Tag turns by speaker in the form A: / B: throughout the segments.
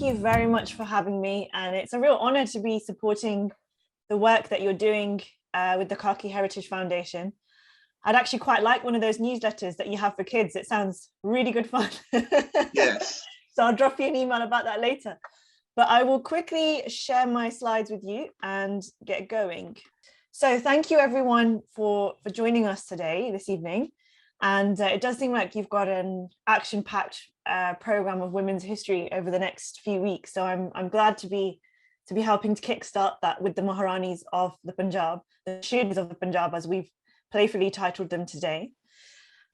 A: you very much for having me. And it's a real honor to be supporting the work that you're doing with the Khaki Heritage Foundation. I'd actually quite like one of those newsletters that you have for kids. It sounds really good fun.
B: Yes.
A: So I'll drop you an email about that later. But I will quickly share my slides with you and get going. So thank you everyone for joining us today, this evening. And it does seem like you've got an action-packed program of women's history over the next few weeks. So I'm glad to be helping to kickstart that with the Maharanis of the Punjab, the Shirs of the Punjab, as we've playfully titled them today.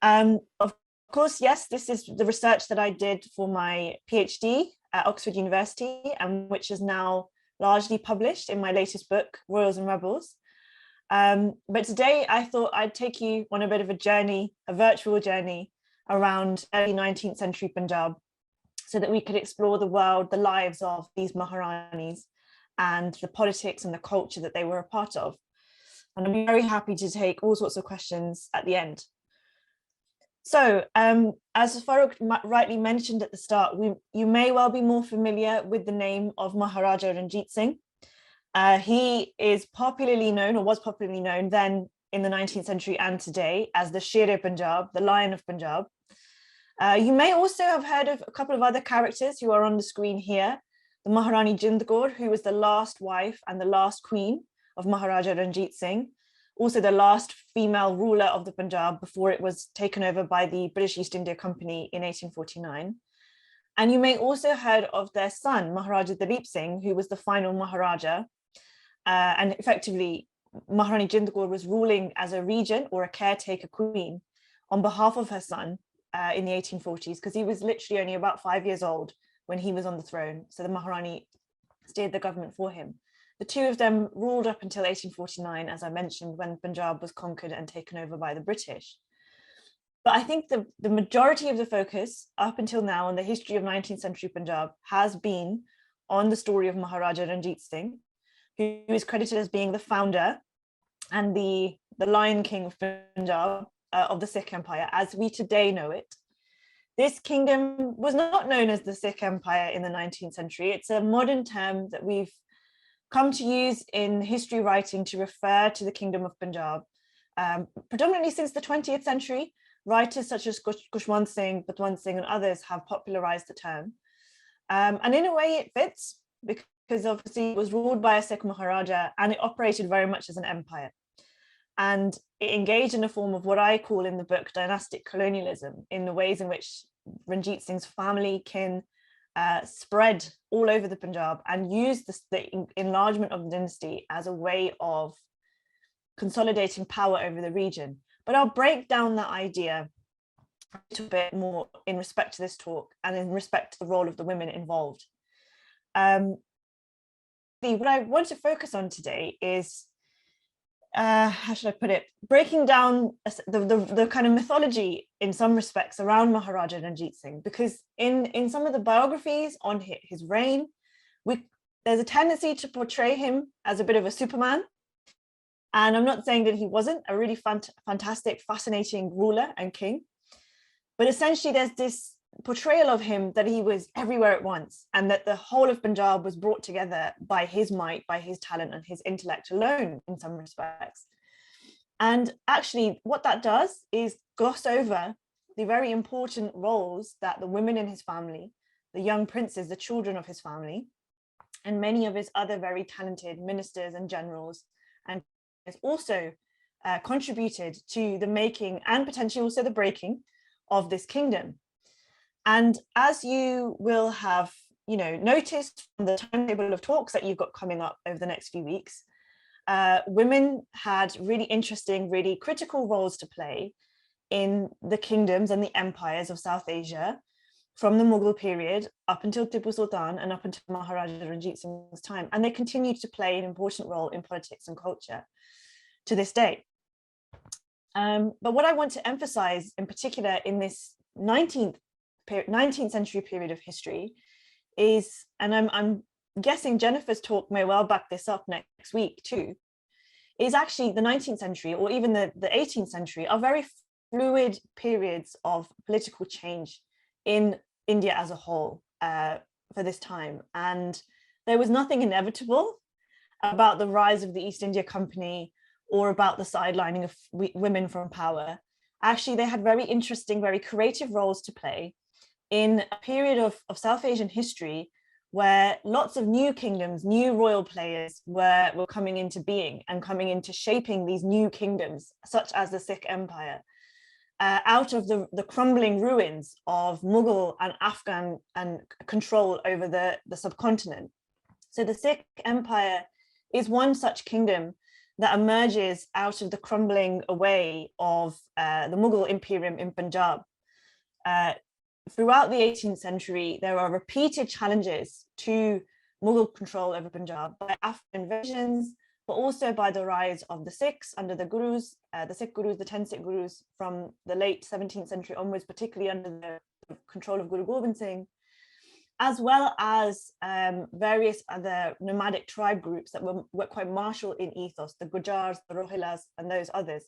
A: Of course, yes, this is the research that I did for my PhD at Oxford University, and which is now largely published in my latest book, Royals and Rebels. But today I thought I'd take you on a bit of a journey, a virtual journey around early 19th century Punjab, so that we could explore the world, the lives of these Maharanis and the politics and the culture that they were a part of. And I'll be very happy to take all sorts of questions at the end. So as Farooq rightly mentioned at the start, you may well be more familiar with the name of Maharajah Ranjit Singh. He is popularly known, or was popularly known then in the 19th century and today, as the Sher-e-Punjab, the Lion of Punjab. You may also have heard of a couple of other characters who are on the screen here. The Maharani Jind Kaur, who was the last wife and the last queen of Maharaja Ranjit Singh, also the last female ruler of the Punjab before it was taken over by the British East India Company in 1849. And you may also have heard of their son, Maharaja Dalip Singh, who was the final Maharaja. And effectively, Maharani Jind Kaur was ruling as a regent or a caretaker queen on behalf of her son in the 1840s, because he was literally only about 5 years old when he was on the throne. So the Maharani steered the government for him. The two of them ruled up until 1849, as I mentioned, when Punjab was conquered and taken over by the British. But I think the majority of the focus up until now on the history of 19th century Punjab has been on the story of Maharaja Ranjit Singh, who is credited as being the founder and the Lion King of Punjab, of the Sikh Empire, as we today know it. This kingdom was not known as the Sikh Empire in the 19th century. It's a modern term that we've come to use in history writing to refer to the Kingdom of Punjab. Predominantly since the 20th century, writers such as Kushwant Singh, Batwant Singh and others have popularized the term. And in a way it fits, because obviously it was ruled by a Sikh Maharaja and it operated very much as an empire. And it engaged in a form of what I call in the book dynastic colonialism, in the ways in which Ranjit Singh's family kin spread all over the Punjab and used the enlargement of the dynasty as a way of consolidating power over the region. But I'll break down that idea a little bit more in respect to this talk and in respect to the role of the women involved. What I want to focus on today is, how should I put it, breaking down the kind of mythology in some respects around Maharaja Ranjit Singh, because in some of the biographies on his reign, there's a tendency to portray him as a bit of a Superman. And I'm not saying that he wasn't a really fantastic, fascinating ruler and king, but essentially there's this portrayal of him that he was everywhere at once, and that the whole of Punjab was brought together by his might, by his talent and his intellect alone in some respects. And actually what that does is gloss over the very important roles that the women in his family, the young princes, the children of his family, and many of his other very talented ministers and generals, and has also contributed to the making and potentially also the breaking of this kingdom. And as you will have, noticed from the timetable of talks that you've got coming up over the next few weeks, women had really interesting, really critical roles to play in the kingdoms and the empires of South Asia, from the Mughal period up until Tipu Sultan and up until Maharaja Ranjit Singh's time. And they continue to play an important role in politics and culture to this day. But what I want to emphasize in particular in this 19th century period of history is, and I'm guessing Jennifer's talk may well back this up next week too, is actually the 19th century or even the 18th century are very fluid periods of political change in India as a whole, for this time. And there was nothing inevitable about the rise of the East India Company or about the sidelining of women from power. Actually, they had very interesting, very creative roles to play in a period of South Asian history where lots of new kingdoms, new royal players were coming into being and coming into shaping these new kingdoms, such as the Sikh Empire, out of the crumbling ruins of Mughal and Afghan and control over the subcontinent. So the Sikh Empire is one such kingdom that emerges out of the crumbling away of the Mughal Imperium in Punjab. Throughout the 18th century, there are repeated challenges to Mughal control over Punjab by Afghan invasions, but also by the rise of the Sikhs under the Gurus, the Sikh Gurus, the 10 Sikh Gurus from the late 17th century onwards, particularly under the control of Guru Gobind Singh, as well as various other nomadic tribe groups that were quite martial in ethos, the Gujars, the Rohilas, and those others.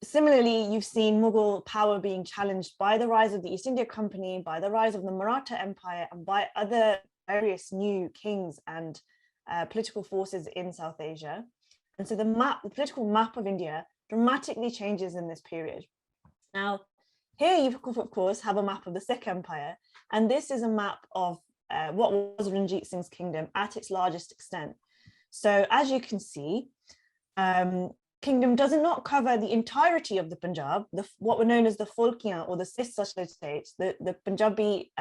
A: Similarly, you've seen Mughal power being challenged by the rise of the East India Company, by the rise of the Maratha Empire, and by other various new kings and political forces in South Asia. And so the political map of India dramatically changes in this period. Now, here you, of course, have a map of the Sikh Empire, and this is a map of what was Ranjit Singh's kingdom at its largest extent. So as you can see, kingdom does not cover the entirety of the Punjab, what were known as the Folkian or the Sis Satluj states, the Punjabi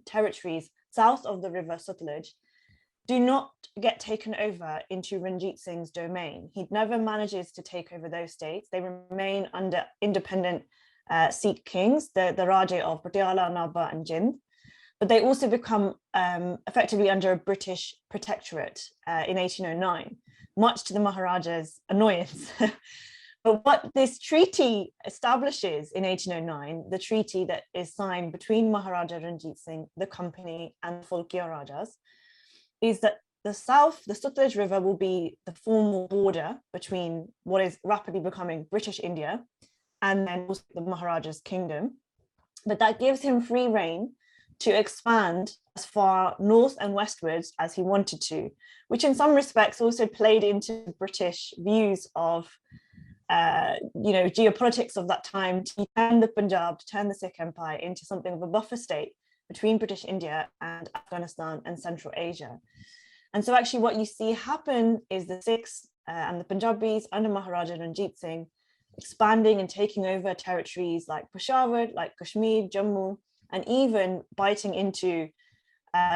A: territories south of the river Satluj, do not get taken over into Ranjit Singh's domain. He never manages to take over those states. They remain under independent Sikh kings, the Rajah of Patiala, Nabha and Jind, but they also become effectively under a British protectorate in 1809. Much to the Maharaja's annoyance. But what this treaty establishes in 1809, the treaty that is signed between Maharajah Ranjit Singh, the company, and the Folkia Rajas, is that the south, the Sutlej River, will be the formal border between what is rapidly becoming British India and then also the Maharaja's kingdom. But that gives him free rein to expand as far north and westwards as he wanted to, which in some respects also played into British views of geopolitics of that time, to turn the Punjab, to turn the Sikh Empire into something of a buffer state between British India and Afghanistan and Central Asia. And so actually what you see happen is the Sikhs and the Punjabis under Maharaja Ranjit Singh expanding and taking over territories like Peshawar, like Kashmir, Jammu, and even biting into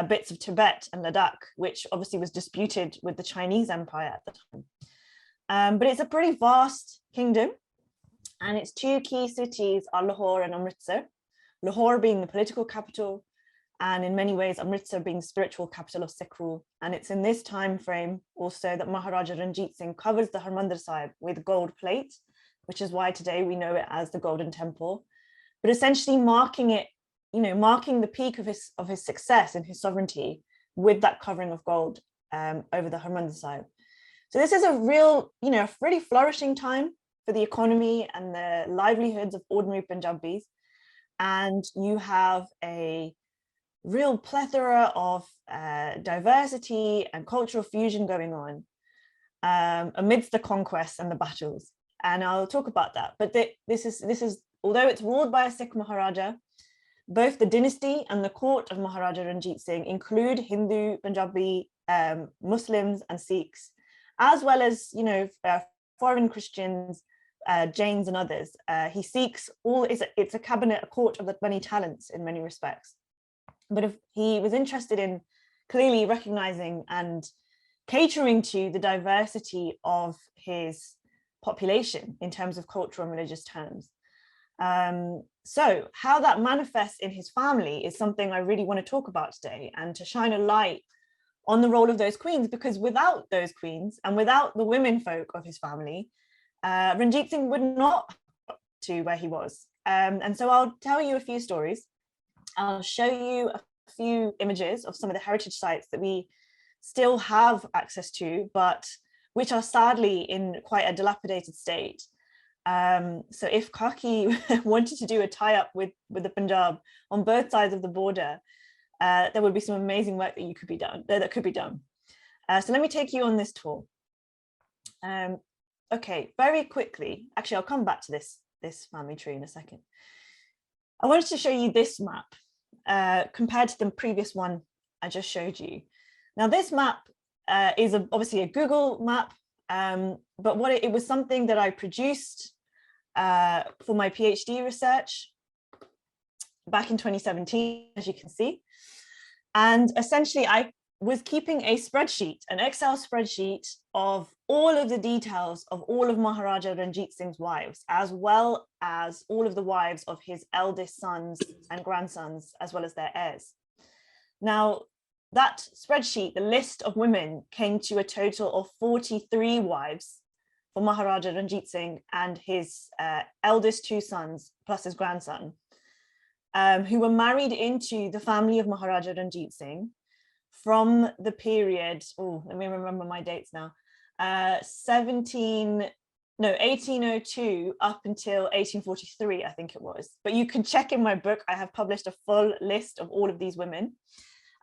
A: bits of Tibet and Ladakh, which obviously was disputed with the Chinese Empire at the time. But it's a pretty vast kingdom, and its two key cities are Lahore and Amritsar. Lahore being the political capital, and in many ways Amritsar being spiritual capital of Sikh rule. And it's in this time frame also that Maharaja Ranjit Singh covers the Harmandir Sahib with gold plate, which is why today we know it as the Golden Temple, but essentially marking it, marking the peak of his success and his sovereignty with that covering of gold over the Harmandir Sahib. So this is a real, really flourishing time for the economy and the livelihoods of ordinary Punjabis. And you have a real plethora of diversity and cultural fusion going on amidst the conquests and the battles. And I'll talk about that. But this is, although it's ruled by a Sikh Maharaja, both the dynasty and the court of Maharaja Ranjit Singh include Hindu, Punjabi, Muslims and Sikhs, as well as, foreign Christians, Jains and others. He seeks it's a cabinet, a court of the many talents in many respects. But if he was interested in clearly recognizing and catering to the diversity of his population in terms of cultural and religious terms. So how that manifests in his family is something I really want to talk about today, and to shine a light on the role of those queens, because without those queens and without the women folk of his family, Ranjit Singh would not get to where he was. And so I'll tell you a few stories. I'll show you a few images of some of the heritage sites that we still have access to, but which are sadly in quite a dilapidated state. So if Khaki wanted to do a tie-up with the Punjab on both sides of the border, there would be some amazing work that could be done. So let me take you on this tour. Okay, very quickly, actually, I'll come back to this family tree in a second. I wanted to show you this map compared to the previous one I just showed you. Now, this map is obviously a Google map, but it was something that I produced for my PhD research back in 2017, as you can see. And essentially, I was keeping a spreadsheet, an Excel spreadsheet of all of the details of all of Maharaja Ranjit Singh's wives, as well as all of the wives of his eldest sons and grandsons, as well as their heirs. Now, that spreadsheet, the list of women, came to a total of 43 wives for Maharaja Ranjit Singh and his eldest two sons, plus his grandson, who were married into the family of Maharaja Ranjit Singh from the period, let me remember my dates now, 1802 up until 1843, I think it was. But you can check in my book, I have published a full list of all of these women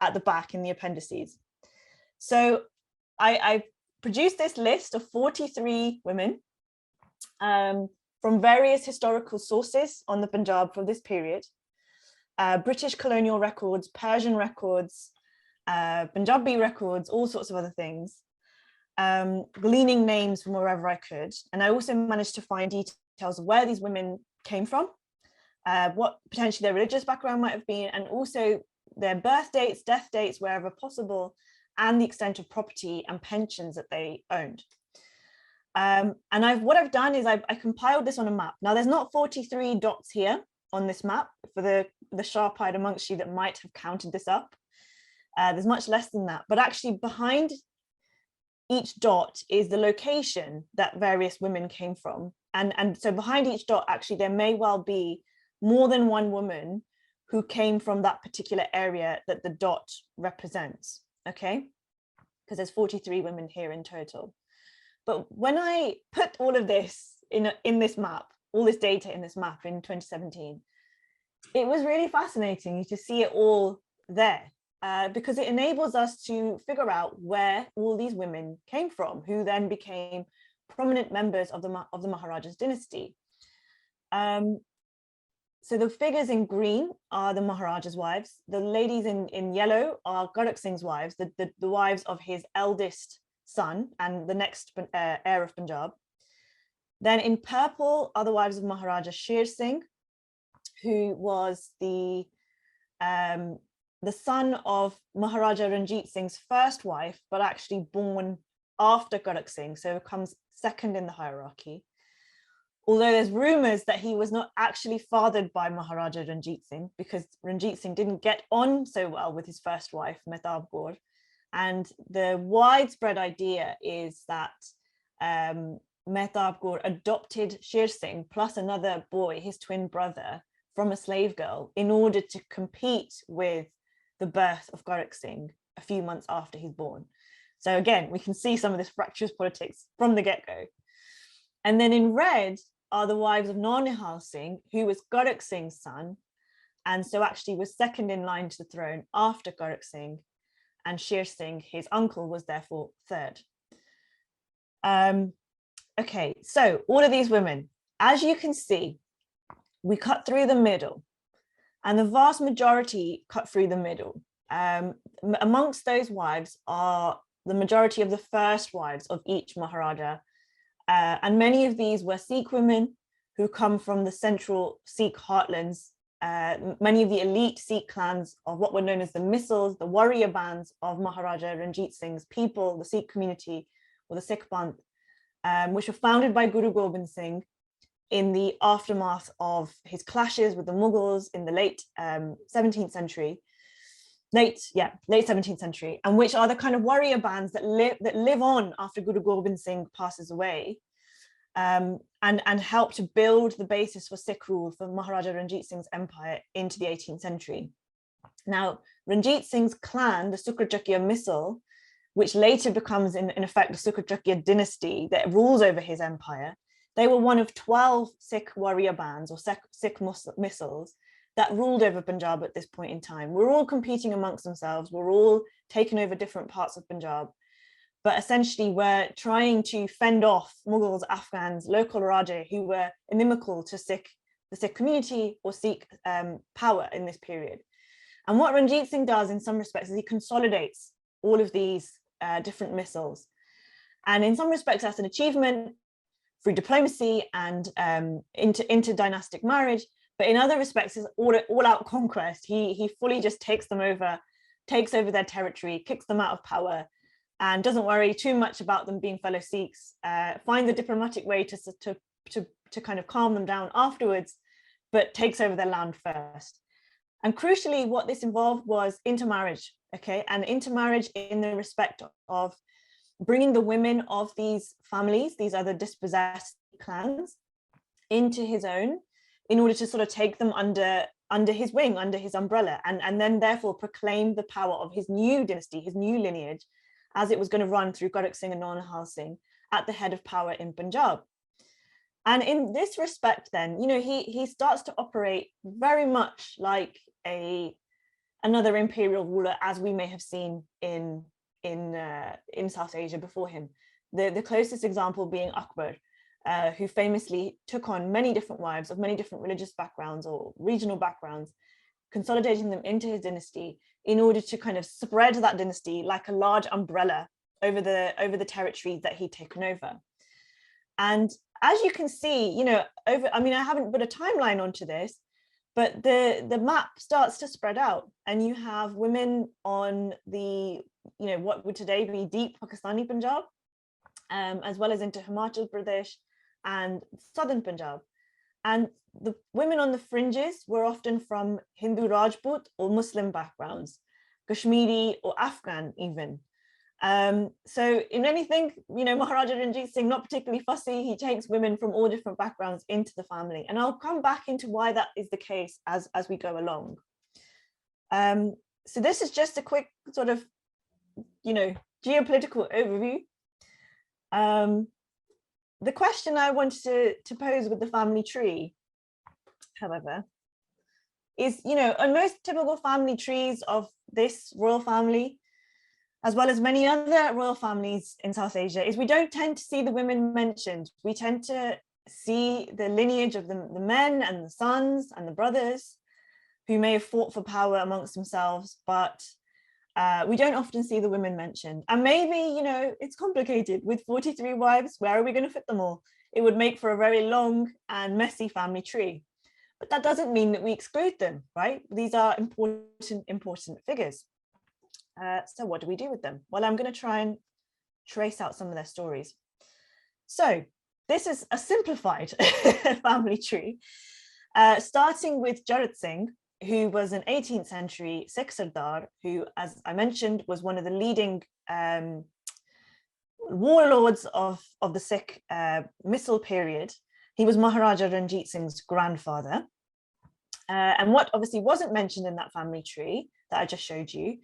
A: at the back in the appendices. So I produced this list of 43 women from various historical sources on the Punjab for this period, British colonial records, Persian records, Punjabi records, all sorts of other things, gleaning names from wherever I could. And I also managed to find details of where these women came from, what potentially their religious background might have been, and also their birth dates, death dates, wherever possible, and the extent of property and pensions that they owned. And what I've done is I compiled this on a map. Now, there's not 43 dots here on this map for the sharp-eyed amongst you that might have counted this up. There's much less than that, but actually behind each dot is the location that various women came from. And so behind each dot, actually, there may well be more than one woman who came from that particular area that the dot represents, okay? Because there's 43 women here in total. But when I put all of this in this map, all this data in this map in 2017, it was really fascinating to see it all there. Because it enables us to figure out where all these women came from, who then became prominent members of the Maharaja's dynasty. So the figures in green are the Maharaja's wives. The ladies in yellow are Gorakh Singh's wives, the wives of his eldest son and the next heir of Punjab. Then in purple are the wives of Maharaja Sher Singh, who was the son of Maharaja Ranjit Singh's first wife, but actually born after Gorakh Singh, so comes second in the hierarchy. Although there's rumors that he was not actually fathered by Maharaja Ranjit Singh, because Ranjit Singh didn't get on so well with his first wife, Mehtab Kaur. And the widespread idea is that Mehtab Kaur adopted Sher Singh plus another boy, his twin brother, from a slave girl in order to compete with the birth of Gorakh Singh a few months after he's born. So again, we can see some of this fractious politics from the get-go. And then in red are the wives of Nihal Singh, who was Gorakh Singh's son, and so actually was second in line to the throne after Gorakh Singh, and Sher Singh, his uncle, was therefore third. Okay, so all of these women, as you can see, we cut through the middle, and the vast majority cut through the middle. Amongst those wives are the majority of the first wives of each Maharaja, and many of these were Sikh women who come from the central Sikh heartlands. Many of the elite Sikh clans of what were known as the Missals, the warrior bands of Maharaja Ranjit Singh's people, the Sikh community, or the Sikh Panth, which were founded by Guru Gobind Singh in the aftermath of his clashes with the Mughals in the late 17th century, late 17th century, and which are the kind of warrior bands that live on after Guru Gobind Singh passes away, and help to build the basis for Sikh rule for Maharajah Ranjit Singh's empire into the 18th century. Now, Ranjit Singh's clan, the Sukrajakya Missal, which later becomes in effect the Sukrajakya dynasty that rules over his empire, they were one of 12 Sikh warrior bands or Sikh Missals that ruled over Punjab at this point in time. We're all competing amongst themselves. We're all taking over different parts of Punjab. But essentially, we're trying to fend off Mughals, Afghans, local Raja who were inimical to the Sikh community or Sikh power in this period. And what Ranjit Singh does in some respects is he consolidates all of these different missiles. And in some respects, that's an achievement through diplomacy and interdynastic marriage. But in other respects, it's all-out conquest. He fully just takes over their territory, kicks them out of power, and doesn't worry too much about them being fellow Sikhs, finds a diplomatic way to kind of calm them down afterwards, but takes over their land first. And crucially, what this involved was intermarriage, okay? And intermarriage in the respect of bringing the women of these families, these other dispossessed clans, into his own, in order to sort of take them under his wing, under his umbrella, and then therefore proclaim the power of his new dynasty, his new lineage, as it was going to run through Gorak Singh and Naunihal Singh at the head of power in Punjab. And in this respect, then, you know, he starts to operate very much like another imperial ruler, as we may have seen in South Asia before him. The closest example being Akbar, who famously took on many different wives of many different religious backgrounds or regional backgrounds, consolidating them into his dynasty in order to kind of spread that dynasty like a large umbrella over the territories that he'd taken over. And as you can see, you know, I haven't put a timeline onto this, but the map starts to spread out, and you have women on the, you know, what would today be deep Pakistani Punjab, as well as into Himachal Pradesh and southern Punjab. And the women on the fringes were often from Hindu Rajput or Muslim backgrounds, Kashmiri or Afghan even. So in anything, you know, Maharaja Ranjit Singh, not particularly fussy, he takes women from all different backgrounds into the family. And I'll come back into why that is the case as we go along. So this is just a quick sort of, you know, geopolitical overview. The question I wanted to pose with the family tree, however, is, you know, on most typical family trees of this royal family, as well as many other royal families in South Asia, is we don't tend to see the women mentioned. We tend to see the lineage of the men and the sons and the brothers who may have fought for power amongst themselves, but we don't often see the women mentioned. And maybe, you know, it's complicated. With 43 wives, where are we going to fit them all? It would make for a very long and messy family tree. But that doesn't mean that we exclude them, right? These are important figures. So what do we do with them? Well, I'm going to try and trace out some of their stories. So this is a simplified family tree, starting with Jarat Singh, who was an 18th century Sikh Sardar, who, as I mentioned, was one of the leading warlords of the Sikh Misl period. He was Maharaja Ranjit Singh's grandfather. And what obviously wasn't mentioned in that family tree that I just showed you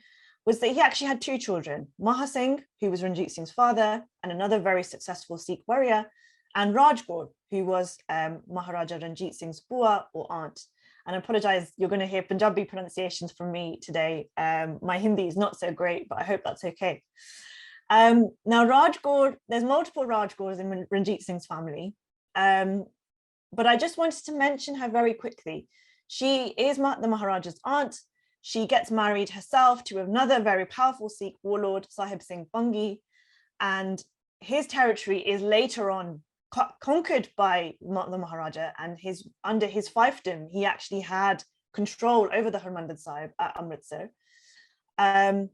A: was that he actually had two children, Maha Singh, who was Ranjit Singh's father and another very successful Sikh warrior, and Rajgaur, who was Maharaja Ranjit Singh's bua or aunt. And I apologize, you're going to hear Punjabi pronunciations from me today. My Hindi is not so great, but I hope that's okay. Now, Rajgaur, there's multiple Rajgaurs in Ranjit Singh's family, but I just wanted to mention her very quickly. She is the Maharaja's aunt. She gets married herself to another very powerful Sikh warlord, Sahib Singh Bhangi, and his territory is later on conquered by the Maharaja, and under his fiefdom, he actually had control over the Harmandir Sahib at Amritsar. And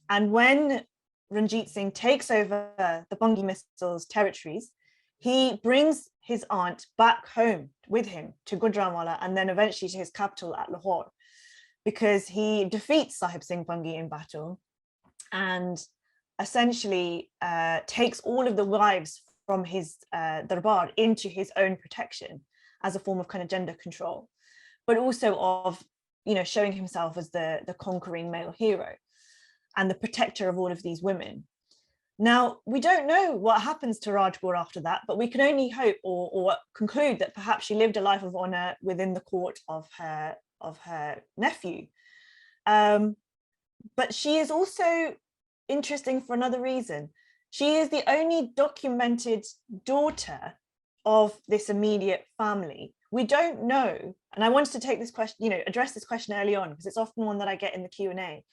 A: when Ranjit Singh takes over the Bhangi Misl's territories, he brings his aunt back home with him to Gujranwala and then eventually to his capital at Lahore, because he defeats Sahib Singh Bhangi in battle and essentially takes all of the wives from his darbar into his own protection as a form of kind of gender control, but also of, you know, showing himself as the conquering male hero and the protector of all of these women. Now, we don't know what happens to Rajgaur after that, but we can only hope or conclude that perhaps she lived a life of honor within the court of her her nephew. But she is also interesting for another reason. She is the only documented daughter of this immediate family. We don't know, and I wanted to take this question, address this question early on, because it's often one that I get in the Q&A.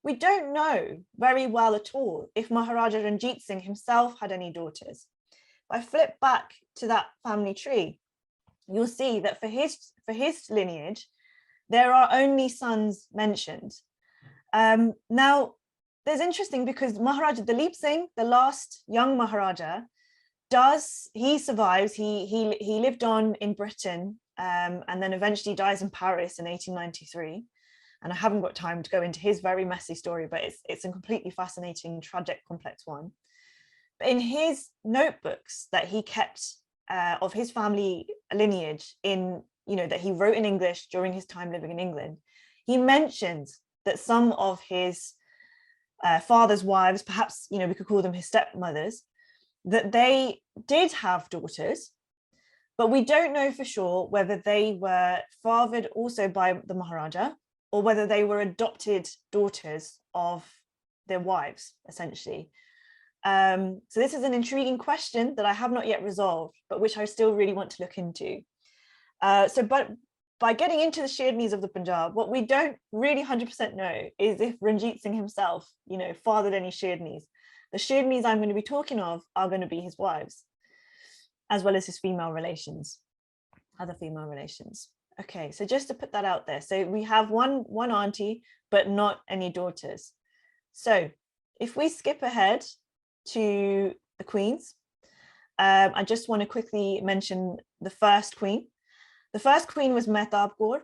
A: We don't know very well at all if Maharajah Ranjit Singh himself had any daughters. If I flip back to that family tree, you'll see that for his lineage, there are only sons mentioned. Now, there's interesting because Maharaja Dalip Singh, the last young Maharaja, he survives. He lived on in Britain and then eventually dies in Paris in 1893. And I haven't got time to go into his very messy story, but it's a completely fascinating, tragic, complex one. But in his notebooks that he kept of his family lineage that he wrote in English during his time living in England, he mentions that some of his father's wives, perhaps, we could call them his stepmothers, that they did have daughters, but we don't know for sure whether they were fathered also by the Maharaja or whether they were adopted daughters of their wives, essentially. So this is an intriguing question that I have not yet resolved, but which I still really want to look into. But by getting into the Shernis of the Punjab, what we don't really 100% know is if Ranjit Singh himself, fathered any Shernis. The Shernis I'm going to be talking of are going to be his wives, as well as his other female relations. Okay, so just to put that out there. So we have one auntie, but not any daughters. So if we skip ahead to the queens, I just want to quickly mention the first queen. The first queen was Mehtab Kaur,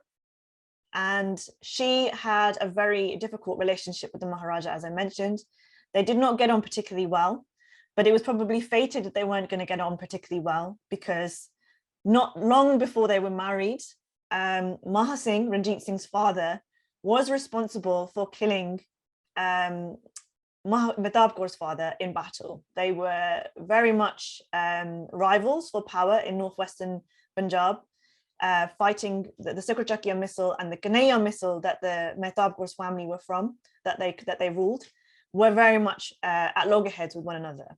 A: and she had a very difficult relationship with the Maharaja, as I mentioned. They did not get on particularly well, but it was probably fated that they weren't going to get on particularly well, because not long before they were married, Maha Singh, Ranjit Singh's father, was responsible for killing Mehtab Kaur's father in battle. They were very much rivals for power in northwestern Punjab, fighting the Sukrachakia missile and the Kanhaiya missile that the Mehtab Kaur's family were from, that they ruled, were very much at loggerheads with one another.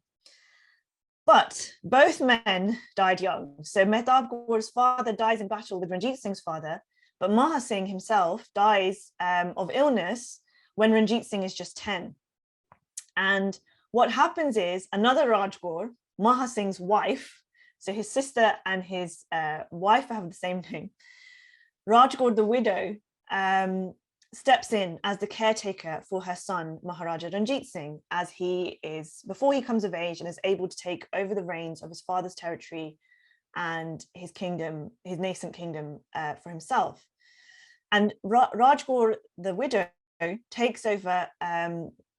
A: But both men died young. So Mehtab Kaur's father dies in battle with Ranjit Singh's father, but Maha Singh himself dies of illness when Ranjit Singh is just 10. And what happens is another Raj Kaur, Maha Singh's wife, so his sister and his wife have the same name, Raj Kaur, the widow, steps in as the caretaker for her son, Maharaja Ranjit Singh, before he comes of age and is able to take over the reins of his father's territory and his kingdom, his nascent kingdom for himself. And Raj Kaur, the widow, takes over,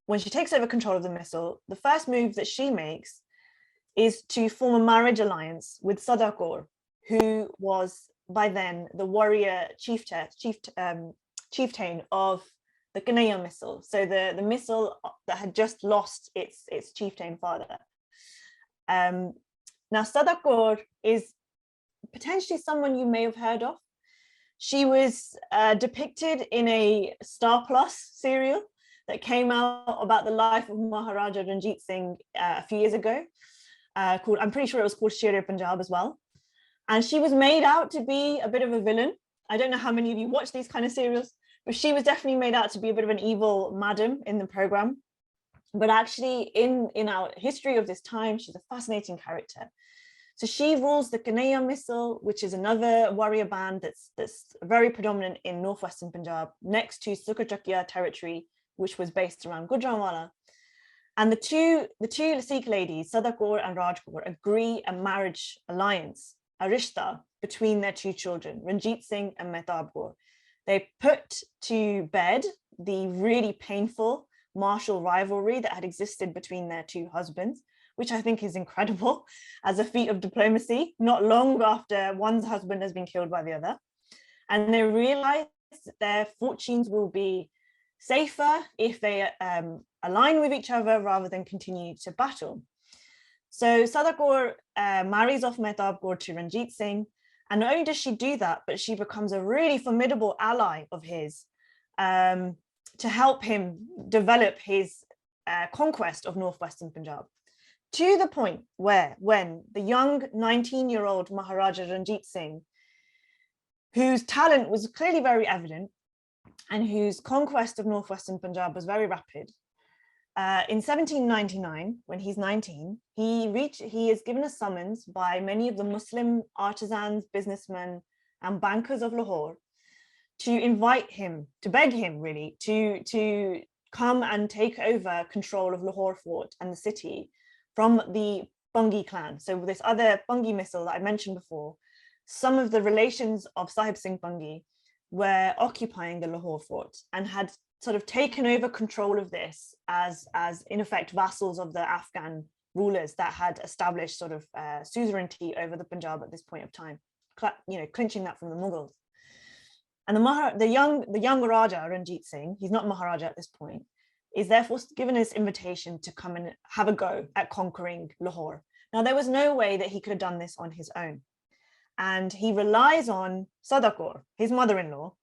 A: when she takes over control of the missile, the first move that she makes is to form a marriage alliance with Sada Kaur, who was by then the warrior chieftain of the Kanhaiya missile, so the missile that had just lost its chieftain father. Now, Sada Kaur is potentially someone you may have heard of. She was depicted in a Star Plus serial that came out about the life of Maharaja Ranjit Singh a few years ago, I'm pretty sure it was called Sher-e-Punjab as well. And she was made out to be a bit of a villain. I don't know how many of you watch these kind of serials, but she was definitely made out to be a bit of an evil madam in the program. But actually in our history of this time, she's a fascinating character. So she rules the Kanhaiya missile, which is another warrior band that's very predominant in northwestern Punjab, next to Sukrachakia territory, which was based around Gujranwala. And the two Sikh ladies, Sada Kaur and Raj Kaur, agree a marriage alliance, a rishta, between their two children, Ranjit Singh and Mehtab Kaur. They put to bed the really painful martial rivalry that had existed between their two husbands, which I think is incredible as a feat of diplomacy, not long after one's husband has been killed by the other. And they realize that their fortunes will be safer if they align with each other rather than continue to battle. So Sada Kaur marries off Mehtab Kaur to Ranjit Singh, And not only does she do that, but she becomes a really formidable ally of his to help him develop his conquest of northwestern Punjab, to the point where when the young 19-year-old Maharaja Ranjit Singh, whose talent was clearly very evident and whose conquest of northwestern Punjab was very rapid, in 1799, when he's 19, he is given a summons by many of the Muslim artisans, businessmen, and bankers of Lahore to invite him, to beg him really, to come and take over control of Lahore Fort and the city from the Bungi clan. So this other Bungi misl that I mentioned before, some of the relations of Sahib Singh Bungi were occupying the Lahore Fort and had sort of taken over control of this as in effect vassals of the Afghan rulers that had established sort of suzerainty over the Punjab at this point of time, clinching that from the Mughals. And the young Raja Ranjit Singh, he's not Maharaja at this point, is therefore given this invitation to come and have a go at conquering Lahore. Now, there was no way that he could have done this on his own. And he relies on Sada Kaur, his mother-in-law,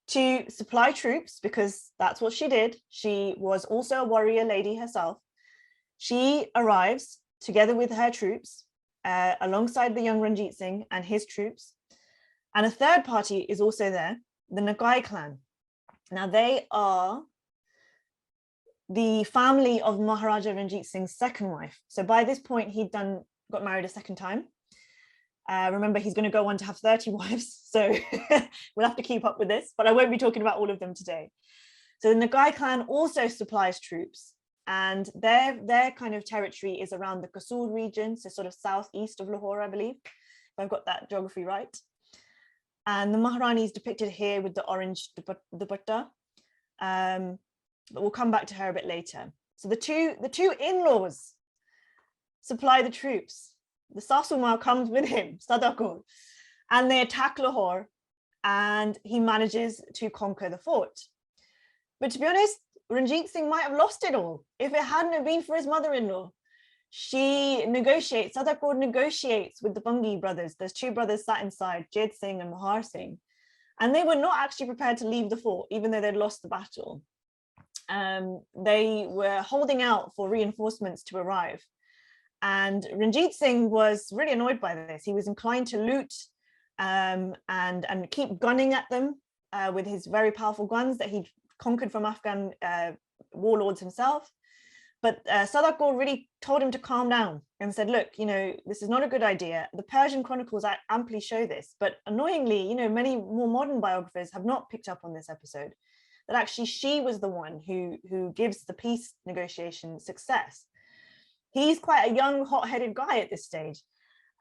A: to supply troops, because that's what she did. She was also a warrior lady herself. She arrives together with her troops alongside the young Ranjit Singh and his troops. And a third party is also there, the Nagai clan. Now, they are the family of Maharaja Ranjit Singh's second wife. So by this point, he'd got married a second time. Remember, he's going to go on to have 30 wives, so we'll have to keep up with this, but I won't be talking about all of them today. So the Nagai clan also supplies troops, and their kind of territory is around the Kasur region, so sort of southeast of Lahore, I believe, if I've got that geography right. And the Maharani is depicted here with the orange dupatta, but we'll come back to her a bit later. So the two in-laws supply the troops. The Sasuma comes with him, Sada Kaur, and they attack Lahore, and he manages to conquer the fort. But to be honest, Ranjit Singh might have lost it all if it hadn't have been for his mother-in-law. Sada Kaur negotiates with the Bungi brothers. There's two brothers sat inside, Jait Singh and Mahar Singh, and they were not actually prepared to leave the fort, even though they'd lost the battle. They were holding out for reinforcements to arrive. And Ranjit Singh was really annoyed by this. He was inclined to loot and keep gunning at them with his very powerful guns that he'd conquered from Afghan warlords himself. But Sada Kaur really told him to calm down and said, look, this is not a good idea. The Persian chronicles amply show this, but annoyingly, many more modern biographers have not picked up on this episode, that actually she was the one who gives the peace negotiation success. He's quite a young, hot-headed guy at this stage.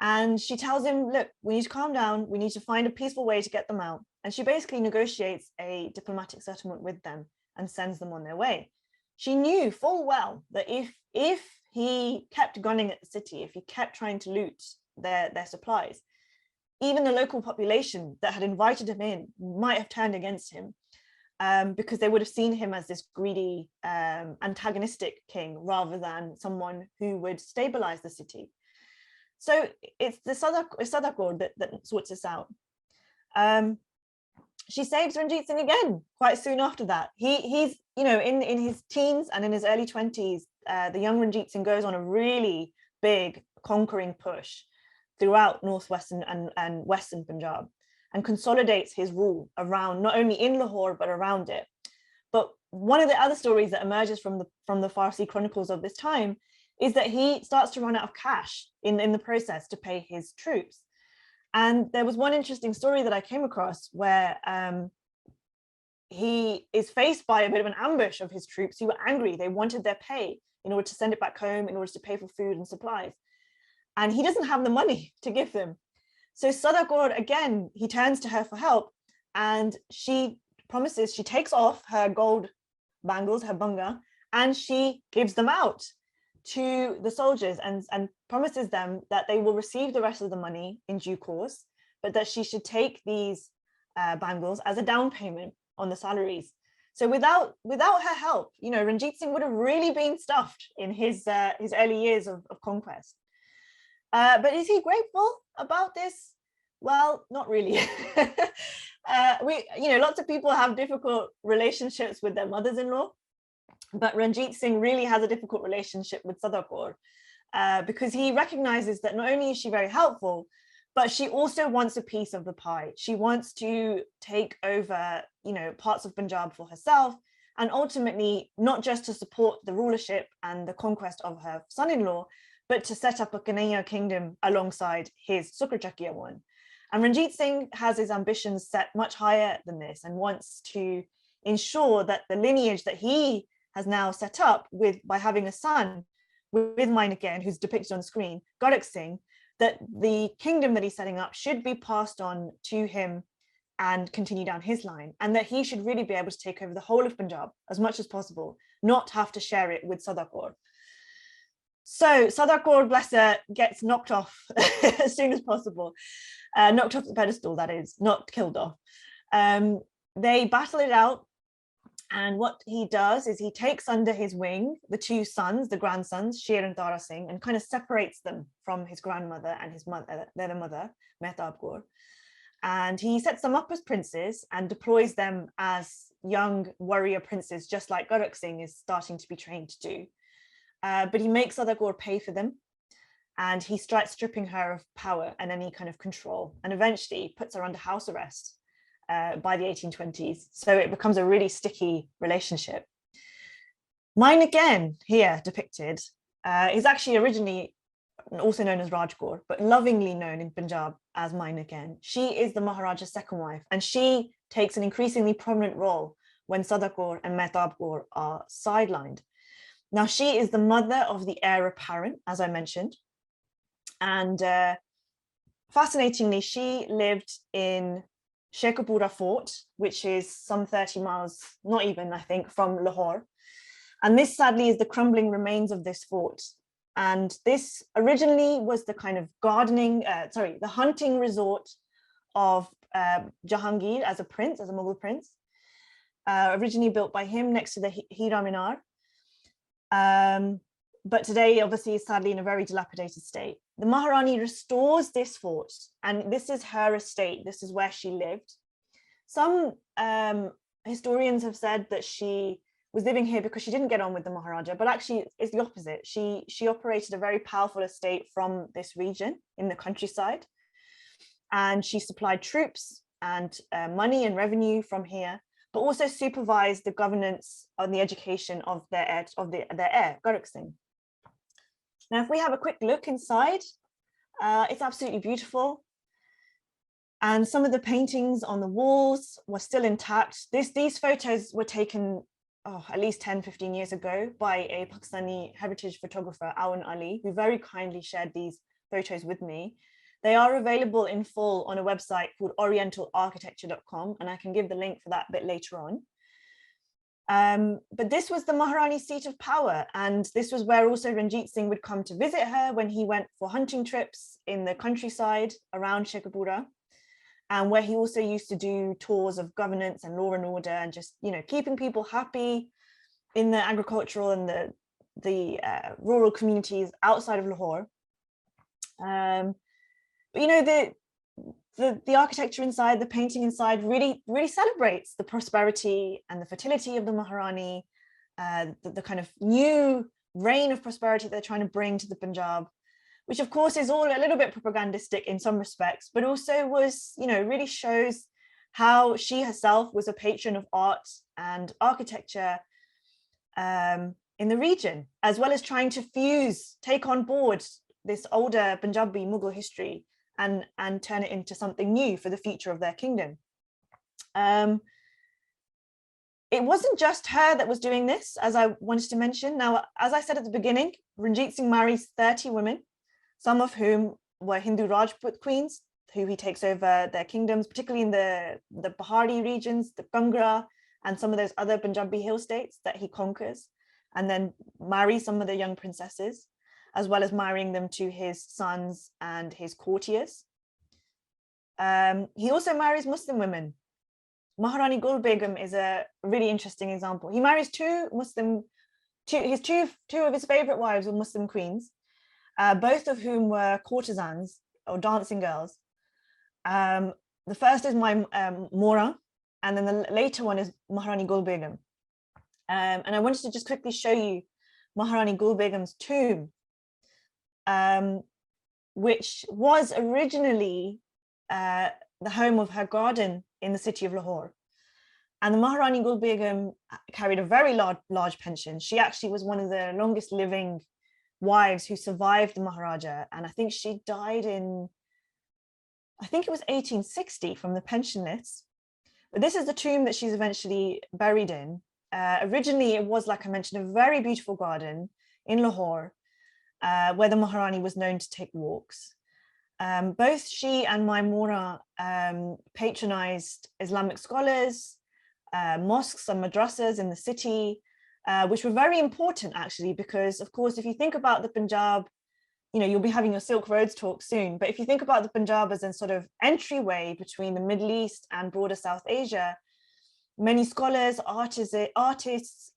A: And she tells him, look, we need to calm down. We need to find a peaceful way to get them out. And she basically negotiates a diplomatic settlement with them and sends them on their way. She knew full well that if he kept gunning at the city, if he kept trying to loot their supplies, even the local population that had invited him in might have turned against him. Because they would have seen him as this greedy, antagonistic king rather than someone who would stabilize the city. So it's the Sada Kaur that sorts this out. She saves Ranjit Singh again quite soon after that. He's in his teens and in his early 20s, the young Ranjit Singh goes on a really big conquering push throughout northwestern and western Punjab, and consolidates his rule around, not only in Lahore, but around it. But one of the other stories that emerges from the Farsi chronicles of this time is that he starts to run out of cash in the process to pay his troops. And there was one interesting story that I came across where he is faced by a bit of an ambush of his troops who were angry. They wanted their pay in order to send it back home, in order to pay for food and supplies. And he doesn't have the money to give them. So Sada Kaur, again, he turns to her for help, and she promises, she takes off her gold bangles, her banga, and she gives them out to the soldiers and promises them that they will receive the rest of the money in due course, but that she should take these bangles as a down payment on the salaries. So without her help, Ranjit Singh would have really been stuffed in his early years of conquest. But is he grateful about this? Well, not really. Lots of people have difficult relationships with their mothers-in-law, but Ranjit Singh really has a difficult relationship with Sada Kaur, because he recognizes that not only is she very helpful, but she also wants a piece of the pie. She wants to take over, parts of Punjab for herself, and ultimately not just to support the rulership and the conquest of her son-in-law, but to set up a Kanhaiya kingdom alongside his Sukrachakia one. And Ranjit Singh has his ambitions set much higher than this and wants to ensure that the lineage that he has now set up by having a son with mine again, who's depicted on the screen, Gorak Singh, that the kingdom that he's setting up should be passed on to him and continue down his line, and that he should really be able to take over the whole of Punjab as much as possible, not have to share it with Sada Kaur. So Sada Kaur, bless her, gets knocked off as soon as possible. Knocked off the pedestal, that is, not killed off. They battle it out, and what he does is he takes under his wing the two sons, the grandsons, Sher and Tara Singh, and kind of separates them from his grandmother and his mother, their mother, Mehtab Kaur. And he sets them up as princes and deploys them as young warrior princes, just like Gorak Singh is starting to be trained to do. But he makes Sada Kaur pay for them, and he starts stripping her of power and any kind of control, and eventually puts her under house arrest by the 1820s. So it becomes a really sticky relationship. Mine again, here depicted, is actually originally also known as Raj Kaur, but lovingly known in Punjab as Mine again. She is the Maharaja's second wife, and she takes an increasingly prominent role when Sada Kaur and Mehtab Kaur are sidelined. Now, she is the mother of the heir apparent, as I mentioned. And fascinatingly, she lived in Sheikhupura Fort, which is some 30 miles, not even, I think, from Lahore. And this, sadly, is the crumbling remains of this fort. And this originally was the kind of the hunting resort of Jahangir as a prince, as a Mughal prince, originally built by him next to the Hira Minar. But today, obviously, is sadly in a very dilapidated state. The Maharani restores this fort, and this is her estate. This is where she lived. Some historians have said that she was living here because she didn't get on with the Maharaja, but actually it's the opposite. She operated a very powerful estate from this region in the countryside, and she supplied troops and money and revenue from here, but also supervised the governance and the education of their heir, Gorak Singh. Now, if we have a quick look inside, it's absolutely beautiful. And some of the paintings on the walls were still intact. These photos were taken at least 10, 15 years ago by a Pakistani heritage photographer, Awan Ali, who very kindly shared these photos with me. They are available in full on a website called orientalarchitecture.com, and I can give the link for that a bit later on. But this was the Maharani's seat of power, and this was where also Ranjit Singh would come to visit her when he went for hunting trips in the countryside around Sheikhupura, and where he also used to do tours of governance and law and order, and just, keeping people happy in the agricultural and the rural communities outside of Lahore. But the architecture inside, the painting inside really celebrates the prosperity and the fertility of the Maharani, the kind of new reign of prosperity they're trying to bring to the Punjab, which of course is all a little bit propagandistic in some respects, but also was, really shows how she herself was a patron of art and architecture in the region, as well as trying to take on board this older Punjabi Mughal history and turn it into something new for the future of their kingdom. It wasn't just her that was doing this, as I wanted to mention. Now, as I said at the beginning, Ranjit Singh marries 30 women, some of whom were Hindu Rajput queens, who he takes over their kingdoms, particularly in the Pahari regions, the Kangra, and some of those other Punjabi hill states that he conquers, and then marries some of the young princesses, as well as marrying them to his sons and his courtiers. He also marries Muslim women. Maharani Gul Begum is a really interesting example. He marries two of his favorite wives were Muslim queens, both of whom were courtesans or dancing girls. The first is my Mora, and then the later one is Maharani Gul Begum. And I wanted to just quickly show you Maharani Gul Begum's tomb, which was originally the home of her garden in the city of Lahore. And the Maharani Gul Begum carried a very large pension. She actually was one of the longest living wives who survived the Maharaja. And I think she died in, I think it was 1860 from the pension lists. But this is the tomb that she's eventually buried in. Originally, it was, like I mentioned, a very beautiful garden in Lahore, where the Maharani was known to take walks. Both she and Maimuna patronized Islamic scholars, mosques and madrasas in the city, which were very important actually, because of course, if you think about the Punjab, you know, you'll be having your Silk Roads talk soon, but if you think about the Punjab as a sort of entryway between the Middle East and broader South Asia, many scholars, artists,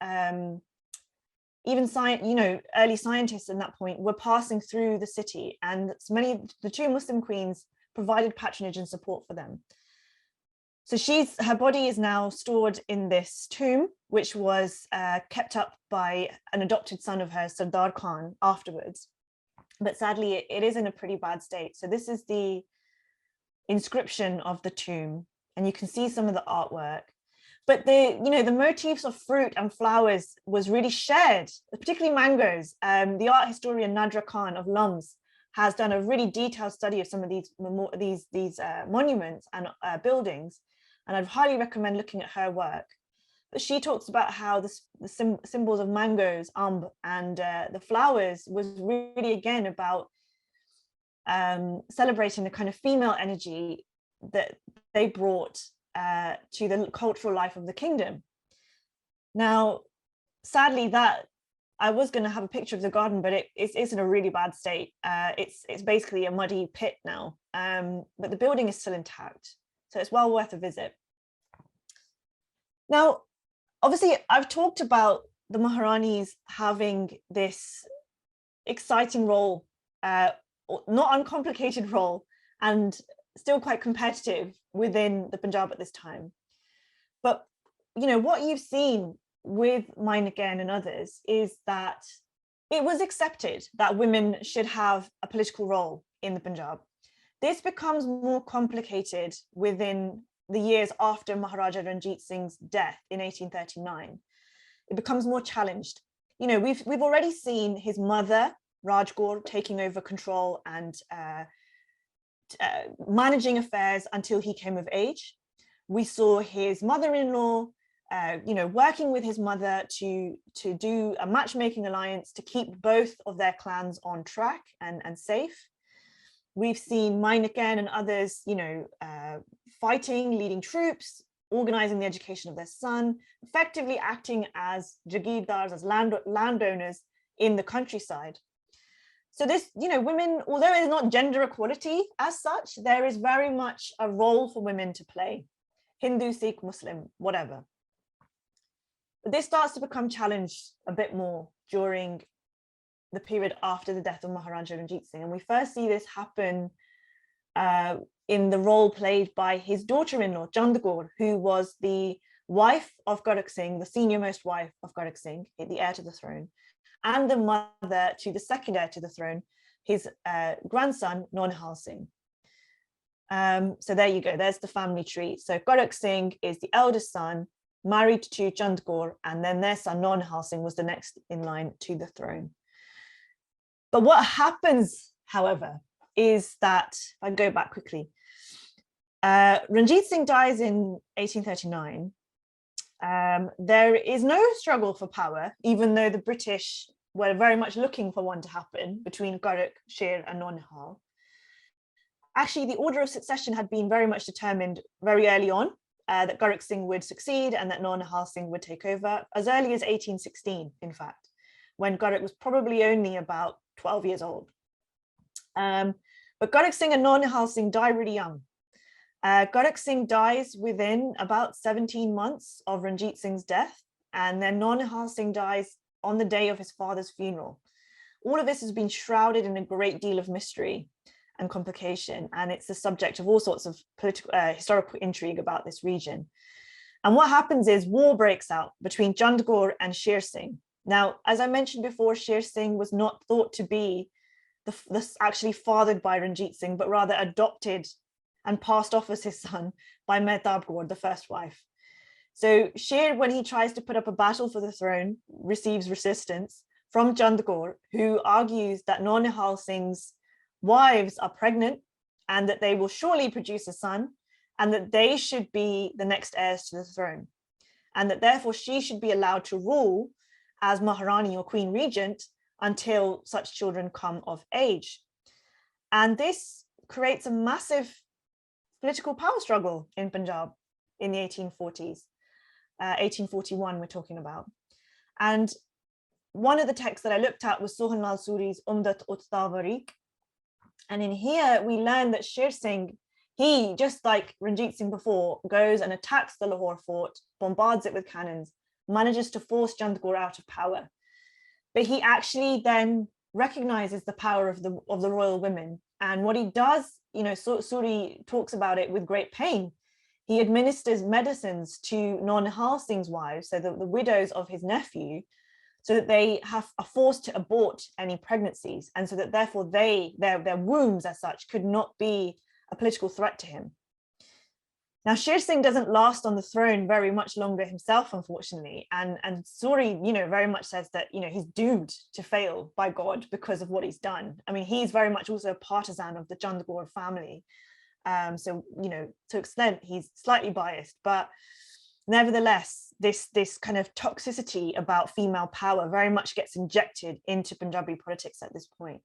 A: even science, you know, early scientists at that point were passing through the city, and the two Muslim queens provided patronage and support for them. So her body is now stored in this tomb, which was kept up by an adopted son of hers, Sardar Khan, afterwards. But sadly, it is in a pretty bad state. So this is the inscription of the tomb, and you can see some of the artwork. But the motifs of fruit and flowers was really shared, particularly mangoes. The art historian Nadra Khan of Lums has done a really detailed study of some of these monuments and buildings, and I'd highly recommend looking at her work. But she talks about how the symbols of mangoes, and the flowers was really, again, about celebrating the kind of female energy that they brought to the cultural life of the kingdom. Now, sadly, that I was going to have a picture of the garden, but it's in a really bad state. It's basically a muddy pit now, but the building is still intact, so it's well worth a visit. Now, obviously, I've talked about the Maharanis having this exciting role, not uncomplicated role, and still quite competitive within the Punjab at this time. But, you know, what you've seen with mine again and others is that it was accepted that women should have a political role in the Punjab. This becomes more complicated within the years after Maharajah Ranjit Singh's death in 1839. It becomes more challenged. You know, we've already seen his mother, Raj Kaur, taking over control and managing affairs until he came of age. We saw his mother-in-law, working with his mother to do a matchmaking alliance to keep both of their clans on track and safe. We've seen Maineken and others, fighting, leading troops, organizing the education of their son, effectively acting as jagirdars, as landowners in the countryside. So this, women, although it is not gender equality as such, there is very much a role for women to play, Hindu, Sikh, Muslim, whatever. But this starts to become challenged a bit more during the period after the death of Maharajah Ranjit Singh. And we first see this happen in the role played by his daughter-in-law, Chand Kaur, who was the wife of Gorakh Singh, the senior-most wife of Gorakh Singh, the heir to the throne, and the mother to the second heir to the throne, his grandson, Nonhal Singh. So there you go, there's the family tree. So Gorakh Singh is the eldest son, married to Chand Kaur, and then their son, Nonhal Singh, was the next in line to the throne. But what happens, however, is that, if I go back quickly, Ranjit Singh dies in 1839. There is no struggle for power, even though the British were very much looking for one to happen between Gorakh, Sher and Nonhal. Actually, the order of succession had been very much determined very early on, that Gorakh Singh would succeed and that Nonhal Singh would take over, as early as 1816, in fact, when Gorakh was probably only about 12 years old. But Gorakh Singh and Nonhal Singh die really young. Gorakh Singh dies within about 17 months of Ranjit Singh's death, and then Nonhal Singh dies on the day of his father's funeral. All of this has been shrouded in a great deal of mystery. and complication. And it's the subject of all sorts of political, historical intrigue about this region. And what happens is war breaks out between Jandgor and Sher Singh. Now, as I mentioned before, Sher Singh was not thought to be actually fathered by Ranjit Singh, but rather adopted and passed off as his son by Mehtab Kaur, the first wife. So Sher, when he tries to put up a battle for the throne, receives resistance from Jandgor, who argues that Nonihal Singh's wives are pregnant and that they will surely produce a son, and that they should be the next heirs to the throne, and that therefore she should be allowed to rule as Maharani or Queen Regent until such children come of age. And this creates a massive political power struggle in Punjab in the 1840s, 1841 we're talking about. And one of the texts that I looked at was Sohan Lal Suri's Umdat ut Tawarik. And in here we learn that Sher Singh, he, just like Ranjit Singh before, goes and attacks the Lahore fort, bombards it with cannons, manages to force Jandgor out of power. But he actually then recognizes the power of the royal women. And what he does, you know, Suri talks about it with great pain. He administers medicines to Nonihal Singh's wives, so the widows of his nephew, so that they are forced to abort any pregnancies, and so that therefore their wombs as such could not be a political threat to him. Now, Sher Singh doesn't last on the throne very much longer himself, unfortunately, and Suri, you know, very much says that, you know, he's doomed to fail by God because of what he's done. I mean, he's very much also a partisan of the Jandgor family, so, you know, to an extent he's slightly biased, but nevertheless, this kind of toxicity about female power very much gets injected into Punjabi politics at this point.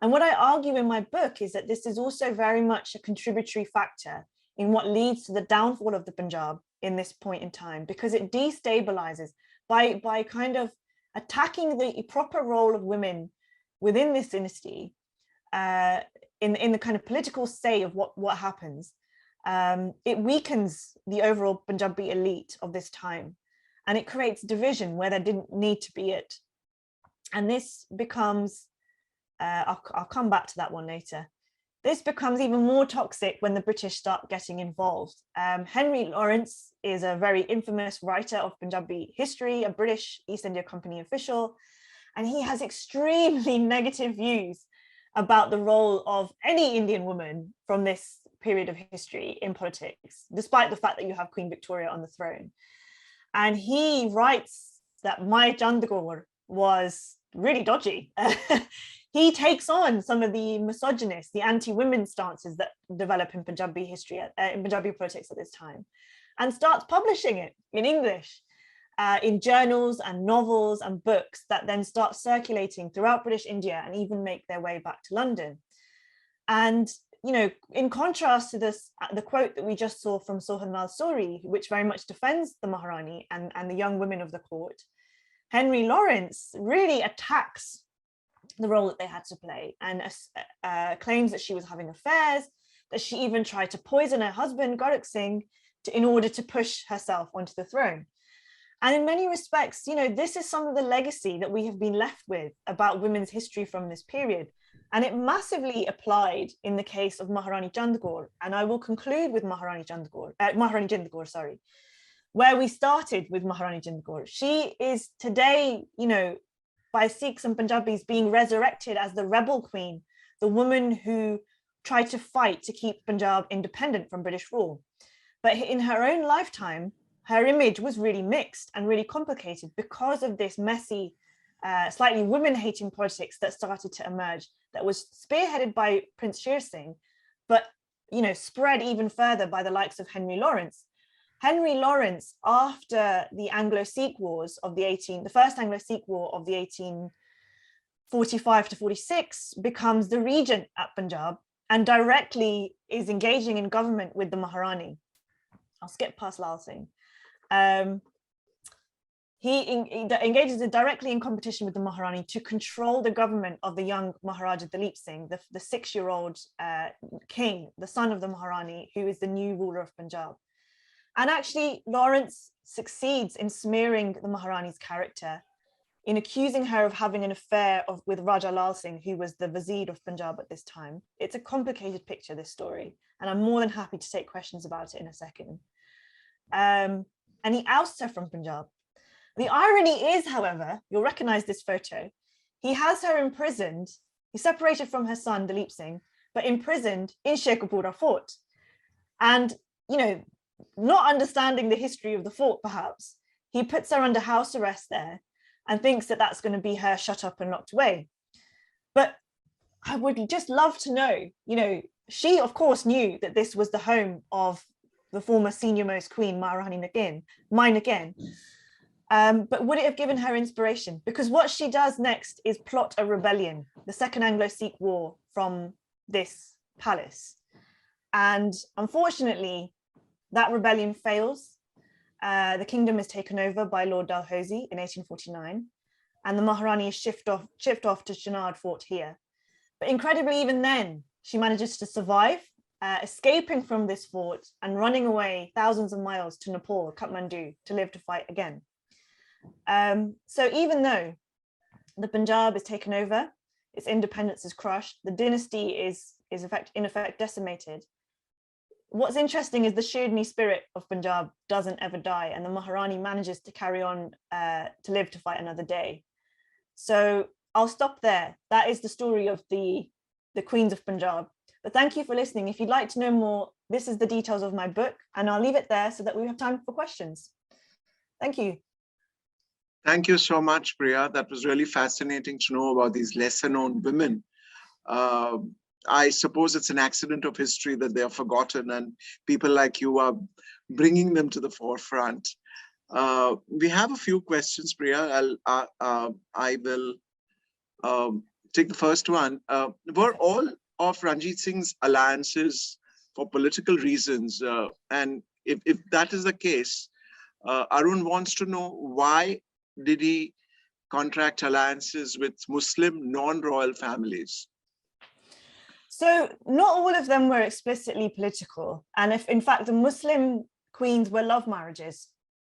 A: And what I argue in my book is that this is also very much a contributory factor in what leads to the downfall of the Punjab in this point in time, because it destabilizes by kind of attacking the proper role of women within this dynasty, in the kind of political say of what happens. It weakens the overall Punjabi elite of this time, and it creates division where there didn't need to be it. And this becomes, I'll come back to that one later. This becomes even more toxic when the British start getting involved. Henry Lawrence is a very infamous writer of Punjabi history, a British East India Company official, and he has extremely negative views about the role of any Indian woman from this period of history in politics, despite the fact that you have Queen Victoria on the throne. And he writes that my Jandgor was really dodgy. He takes on some of the misogynist, the anti-women stances that develop in Punjabi history, in Punjabi politics at this time, and starts publishing it in English, in journals and novels and books that then start circulating throughout British India and even make their way back to London. And, you know, in contrast to this, the quote that we just saw from Sohan Lal Suri, which very much defends the Maharani and the young women of the court, Henry Lawrence really attacks the role that they had to play, and claims that she was having affairs, that she even tried to poison her husband, Gorak Singh, in order to push herself onto the throne. And in many respects, you know, this is some of the legacy that we have been left with about women's history from this period. And it massively applied in the case of Maharani Jandgor. And I will conclude with Maharani Jindgor, where we started with Maharani Jindgor. She is today, you know, by Sikhs and Punjabis being resurrected as the rebel queen, the woman who tried to fight to keep Punjab independent from British rule. But in her own lifetime, her image was really mixed and really complicated because of this messy, slightly women-hating politics that started to emerge, that was spearheaded by Prince Sher Singh, but, you know, spread even further by the likes of Henry Lawrence. Henry Lawrence, after the Anglo-Sikh wars of the first Anglo-Sikh war of the 1845 to 46, becomes the regent at Punjab and directly is engaging in government with the Maharani. I'll skip past Lal Singh. He engages directly in competition with the Maharani to control the government of the young Maharajah Ranjit Singh, the 6-year-old king, the son of the Maharani, who is the new ruler of Punjab. And actually, Lawrence succeeds in smearing the Maharani's character in accusing her of having an affair with Raja Lal Singh, who was the Vizier of Punjab at this time. It's a complicated picture, this story, and I'm more than happy to take questions about it in a second. And he ousts her from Punjab. The irony is, however, you'll recognize this photo, he has her imprisoned, he's separated from her son, Dalip Singh, but imprisoned in Sheikhupura fort. And, you know, not understanding the history of the fort, perhaps, he puts her under house arrest there and thinks that that's going to be her shut up and locked away. But I would just love to know, you know, she of course knew that this was the home of the former senior most queen, Maharani Nagian. But would it have given her inspiration? Because what she does next is plot a rebellion, the Second Anglo-Sikh War, from this palace. And unfortunately, that rebellion fails. The kingdom is taken over by Lord Dalhousie in 1849, and the Maharani is shipped off to Chenard Fort here. But incredibly, even then, she manages to survive, escaping from this fort and running away thousands of miles to Nepal, Kathmandu, to live to fight again. So even though the Punjab is taken over, its independence is crushed, the dynasty is in effect decimated, what's interesting is the Shirni spirit of Punjab doesn't ever die, and the Maharani manages to carry on to live to fight another day. So I'll stop there. That is the story of the Queens of Punjab. But thank you for listening. If you'd like to know more, this is the details of my book, and I'll leave it there so that we have time for questions. Thank you.
B: Thank you so much, Priya. That was really fascinating to know about these lesser known women. I suppose it's an accident of history that they are forgotten, and people like you are bringing them to the forefront. We have a few questions, Priya. I will take the first one. Were all of Ranjit Singh's alliances for political reasons? And if that is the case, Arun wants to know, why did he contract alliances with Muslim non-royal families?
A: So not all of them were explicitly political, and if in fact the Muslim queens were love marriages,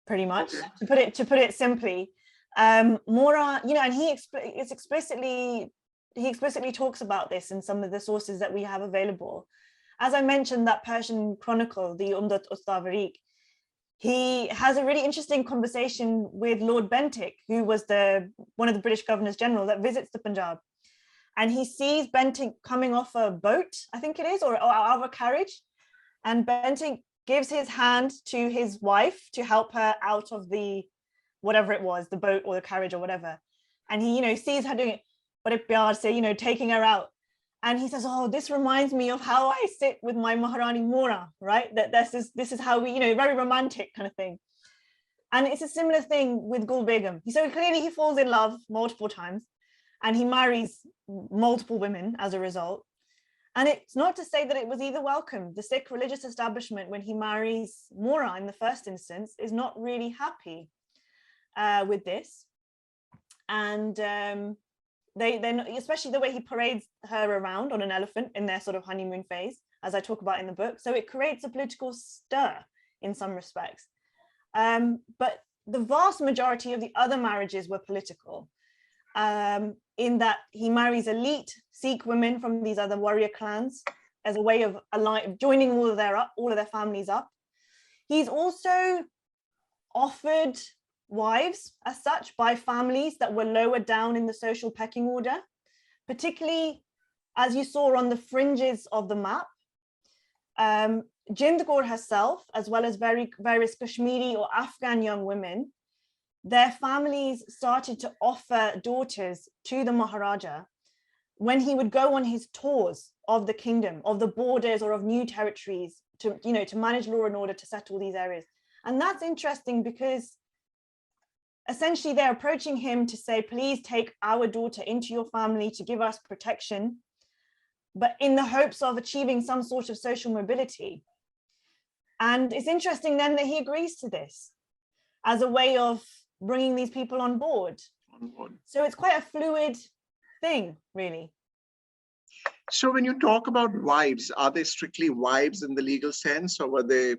A: pretty much. Okay. To put it simply, Mora, you know, and he explicitly talks about this in some of the sources that we have available. As I mentioned, that Persian chronicle, the Umdat Ustavarik, he has a really interesting conversation with Lord Bentinck, who was one of the British governors general that visits the Punjab. And he sees Bentinck coming off a boat, I think it is, or out of a carriage. And Bentinck gives his hand to his wife to help her out of the, whatever it was, the boat or the carriage or whatever. And he, you know, sees her doing it, but pyar se, you know, taking her out. And he says, oh, this reminds me of how I sit with my Maharani Mora, right? That this is how we, you know, very romantic kind of thing. And it's a similar thing with Gul Begum. So clearly he falls in love multiple times, and he marries multiple women as a result. And it's not to say that it was either welcome. The Sikh religious establishment, when he marries Mora in the first instance, is not really happy with this. And they're especially the way he parades her around on an elephant in their sort of honeymoon phase, as I talk about in the book. So it creates a political stir in some respects. But the vast majority of the other marriages were political. In that he marries elite Sikh women from these other warrior clans as a way of joining all of their families up. He's also offered wives as such by families that were lower down in the social pecking order, particularly as you saw on the fringes of the map. Jind Kaur herself, as well as various Kashmiri or Afghan young women, their families started to offer daughters to the Maharaja when he would go on his tours of the kingdom, of the borders or of new territories to, you know, to manage law and order, to settle these areas. And that's interesting because essentially they're approaching him to say, please take our daughter into your family to give us protection, but in the hopes of achieving some sort of social mobility. And it's interesting then that he agrees to this as a way of bringing these people on board. So it's quite a fluid thing, really.
B: So when you talk about wives, are they strictly wives in the legal sense, or were they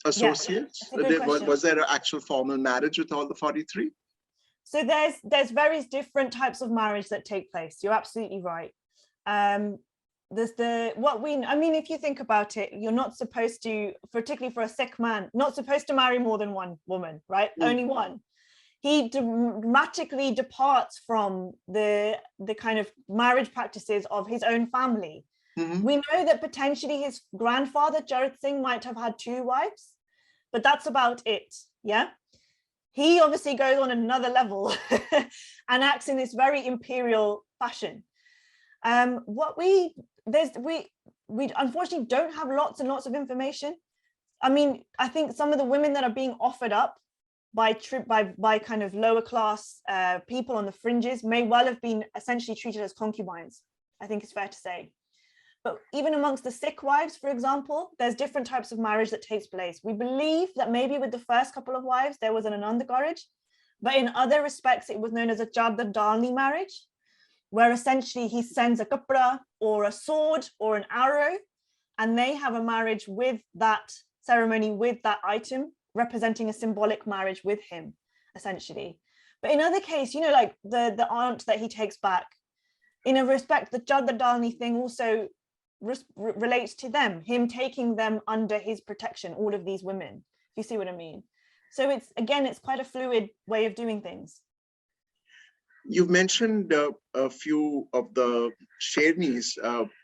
B: associates?
A: Yeah,
B: was there an actual formal marriage with all the 43?
A: So there's various different types of marriage that take place. You're absolutely right. There's I mean, if you think about it, you're not supposed to, particularly for a Sikh man, not supposed to marry more than one woman, right? Only one. He dramatically departs from the kind of marriage practices of his own family. We know that potentially his grandfather, Jarat Singh, might have had 2 wives, but that's about it, yeah? He obviously goes on another level and acts in this very imperial fashion. We unfortunately don't have lots and lots of information. I mean, I think some of the women that are being offered up by kind of lower class people on the fringes may well have been essentially treated as concubines. I think it's fair to say. But even amongst the Sikh wives, for example, there's different types of marriage that takes place. We believe that maybe with the first couple of wives, there was an anandakaraj, but in other respects, it was known as a chadar dalni marriage, where essentially he sends a kapra or a sword or an arrow, and they have a marriage with that ceremony, with that item, representing a symbolic marriage with him, essentially. But in other cases, you know, like the aunt that he takes back, in a respect, the chadar dalni thing also relates to them, him taking them under his protection, all of these women, if you see what I mean. So it's quite a fluid way of doing things.
B: You've mentioned a few of the Shernis.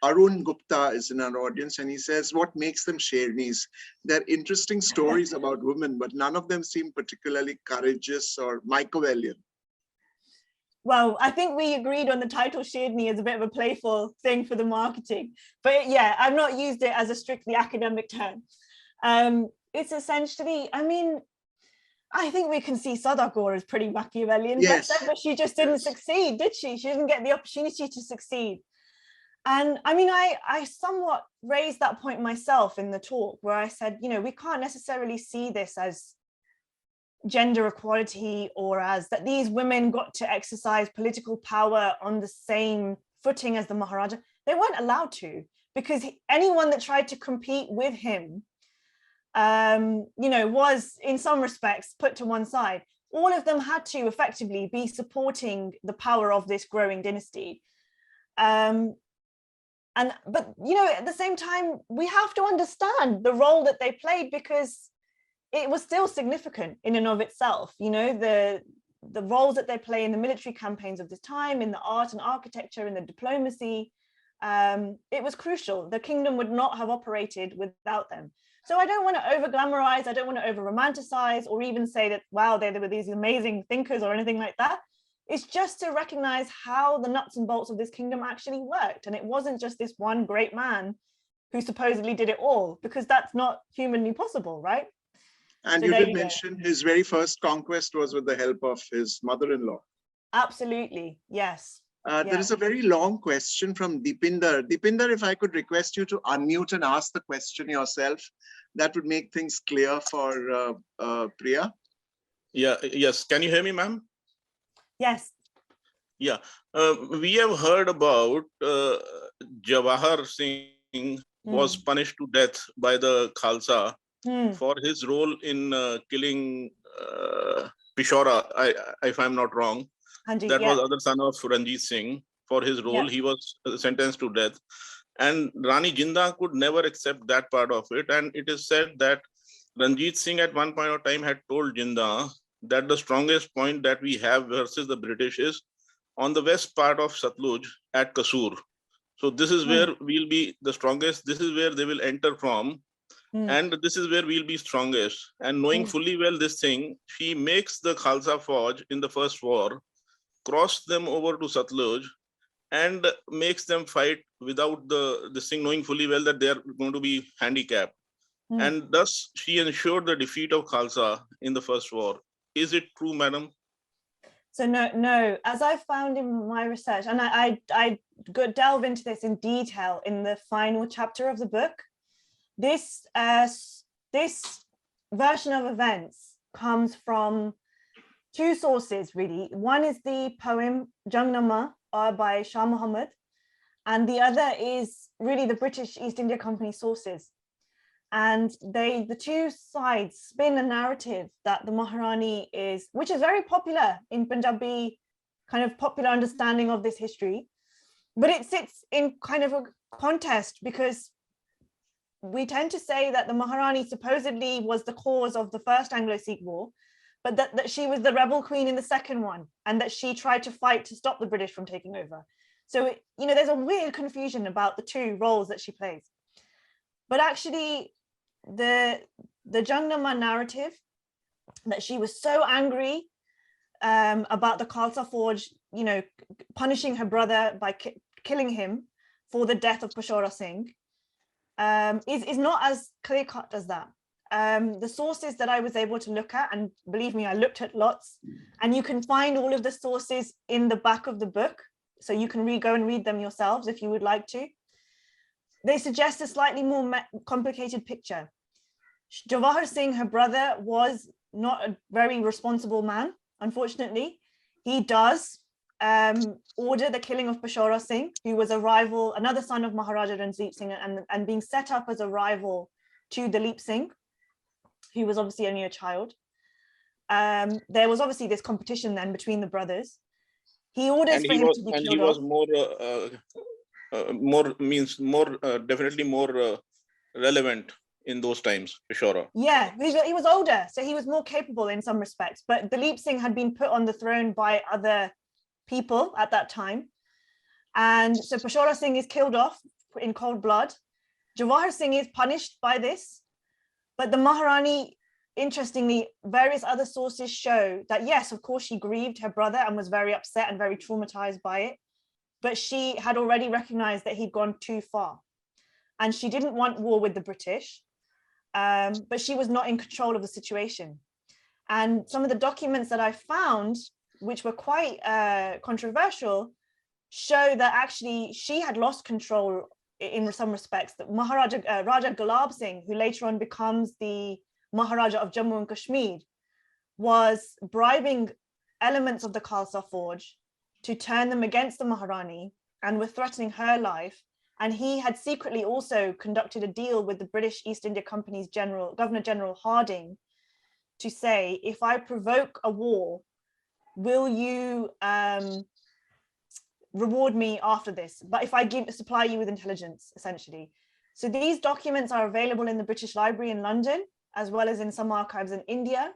B: Arun Gupta is in our audience and he says, what makes them Shernis? They're interesting stories about women, but none of them seem particularly courageous or Machiavellian.
A: Well, I think we agreed on the title Sherni as a bit of a playful thing for the marketing. But yeah, I've not used it as a strictly academic term. It's essentially, I mean, I think we can see Sada Kaur as pretty Machiavellian,
B: yes.
A: but she just didn't succeed, did she? She didn't get the opportunity to succeed. And I mean, I somewhat raised that point myself in the talk where I said, you know, we can't necessarily see this as gender equality or as that these women got to exercise political power on the same footing as the Maharaja. They weren't allowed to, because anyone that tried to compete with him, you know, was in some respects put to one side. All of them had to effectively be supporting the power of this growing dynasty. But you know, at the same time, we have to understand the role that they played, because it was still significant in and of itself. You know, the roles that they play in the military campaigns of this time, in the art and architecture, in the diplomacy, it was crucial. The kingdom would not have operated without them. So I don't want to over glamorize, I don't want to over romanticize, or even say that, wow, they were these amazing thinkers or anything like that. It's just to recognize how the nuts and bolts of this kingdom actually worked. And it wasn't just this one great man who supposedly did it all, because that's not humanly possible, right?
B: And so you did mention his very first conquest was with the help of his mother-in-law.
A: Absolutely, yes.
B: There is a very long question from Deepinder. Deepinder, if I could request you to unmute and ask the question yourself, that would make things clear for Priya.
C: Yeah, yes. Can you hear me, ma'am?
A: Yes.
C: Yeah, we have heard about Jawahar Singh was punished to death by the Khalsa for his role in killing Peshawar, if I'm not wrong. That was other son of Ranjit Singh. For his role, he was sentenced to death. And Rani Jinda could never accept that part of it. And it is said that Ranjit Singh at one point of time had told Jinda that the strongest point that we have versus the British is on the west part of Satluj at Kasur. So this is where we'll be the strongest. This is where they will enter from. And this is where we'll be strongest. And knowing fully well this thing, she makes the Khalsa Fauj in the first war, cross them over to Satluj, and makes them fight without this thing, knowing fully well that they are going to be handicapped. And thus she ensured the defeat of Khalsa in the first war. Is it true, madam?
A: So no, as I found in my research, and I delve into this in detail in the final chapter of the book, this version of events comes from 2 sources, really. One is the poem Jangnama by Shah Muhammad, and the other is really the British East India Company sources. And the two sides spin a narrative that the Maharani is, which is very popular in Punjabi, kind of popular understanding of this history, but it sits in kind of a contest because we tend to say that the Maharani supposedly was the cause of the first Anglo-Sikh war, but that she was the rebel queen in the second one, and that she tried to fight to stop the British from taking over. So, there's a weird confusion about the two roles that she plays. But actually, the Jangnama narrative, that she was so angry about the Khalsa Forge, punishing her brother by killing him for the death of Peshawar Singh, is not as clear cut as that. The sources that I was able to look at, and believe me, I looked at lots, and you can find all of the sources in the back of the book, so you can go and read them yourselves if you would like to. They suggest a slightly more complicated picture. Jawahar Singh, her brother, was not a very responsible man, unfortunately. He does order the killing of Peshawar Singh, who was a rival, another son of Maharajah Ranjit Singh, and being set up as a rival to Dalip Singh, who was obviously only a child. There was obviously this competition then between the brothers. He orders for him to be killed.
C: And he was definitely more relevant in those times, Peshawar.
A: Yeah, he was older, so he was more capable in some respects. But Dalip Singh had been put on the throne by other people at that time. And so Peshawar Singh is killed off in cold blood. Jawahar Singh is punished by this. But the Maharani, interestingly, various other sources show that, yes, of course, she grieved her brother and was very upset and very traumatized by it. But she had already recognized that he'd gone too far. And she didn't want war with the British. But she was not in control of the situation. And some of the documents that I found, which were quite controversial, show that actually she had lost control in some respects. That Raja Gulab Singh, who later on becomes the Maharaja of Jammu and Kashmir, was bribing elements of the Khalsa Forge to turn them against the Maharani and were threatening her life. And he had secretly also conducted a deal with the British East India Company's Governor General Harding to say, if I provoke a war, will you reward me after this? But if I supply you with intelligence, essentially. So these documents are available in the British Library in London, as well as in some archives in India.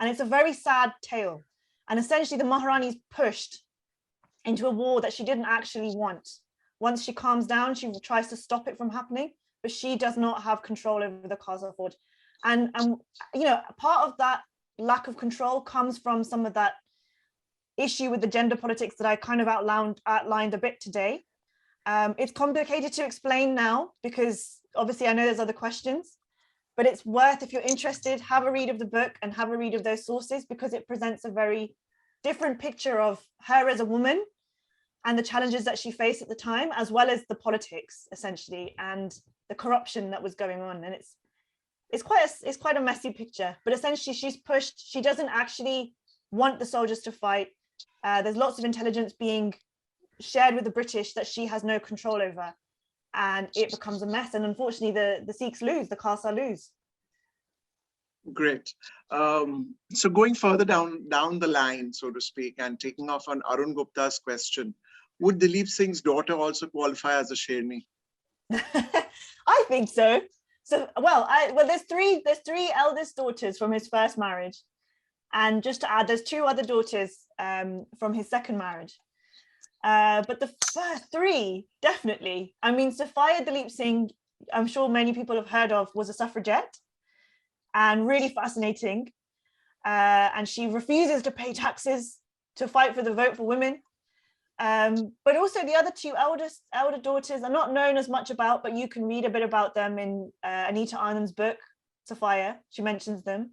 A: And it's a very sad tale. And essentially the Maharani is pushed into a war that she didn't actually want. Once she calms down, she tries to stop it from happening, but she does not have control over the Khalsa Forge. And part of that lack of control comes from some of that issue with the gender politics that I kind of outlined a bit today. It's complicated to explain now because obviously I know there's other questions, but it's worth, if you're interested, have a read of the book and have a read of those sources, because it presents a very different picture of her as a woman and the challenges that she faced at the time, as well as the politics, essentially, and the corruption that was going on. And it's quite a messy picture, but essentially she's pushed. She doesn't actually want the soldiers to fight. There's lots of intelligence being shared with the British that she has no control over, and it becomes a mess. And unfortunately, the Sikhs lose, the Khalsa lose.
B: Great. So going further down the line, so to speak, and taking off on Arun Gupta's question, would Dalip Singh's daughter also qualify as a Sherni?
A: I think so. So, there's three eldest daughters from his first marriage. And just to add, there's two other daughters from his second marriage. But the first three, definitely. I mean, Sophia Dalip Singh, I'm sure many people have heard of, was a suffragette and really fascinating. And she refuses to pay taxes to fight for the vote for women. But also the other two elder daughters are not known as much about, but you can read a bit about them in Anita Anand's book, Sophia. She mentions them.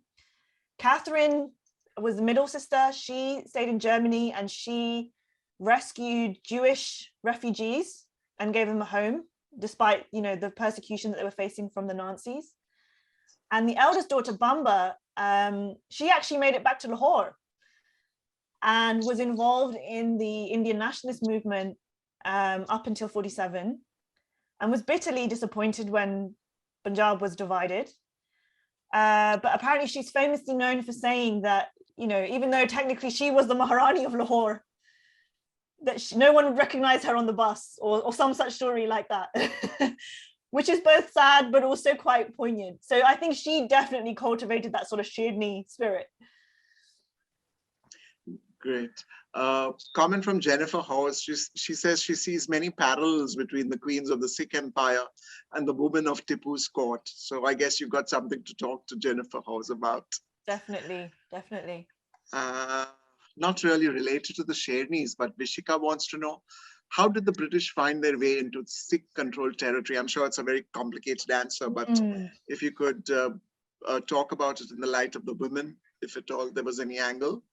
A: Catherine was the middle sister. She stayed in Germany and she rescued Jewish refugees and gave them a home, despite the persecution that they were facing from the Nazis. And the eldest daughter, Bamba, she actually made it back to Lahore and was involved in the Indian nationalist movement up until 47, and was bitterly disappointed when Punjab was divided. But apparently she's famously known for saying that, you know, even though technically she was the Maharani of Lahore, that no one would recognize her on the bus, or some such story like that, which is both sad but also quite poignant. So I think she definitely cultivated that sort of Sherni spirit.
B: Great. Comment from Jennifer Hawes. She says she sees many parallels between the queens of the Sikh Empire and the women of Tipu's court. So I guess you've got something to talk to Jennifer Hawes about.
A: Definitely, definitely.
B: Not really related to the Shernis, but Vishika wants to know, how did the British find their way into Sikh-controlled territory? I'm sure it's a very complicated answer, but if you could talk about it in the light of the women, if at all there was any angle.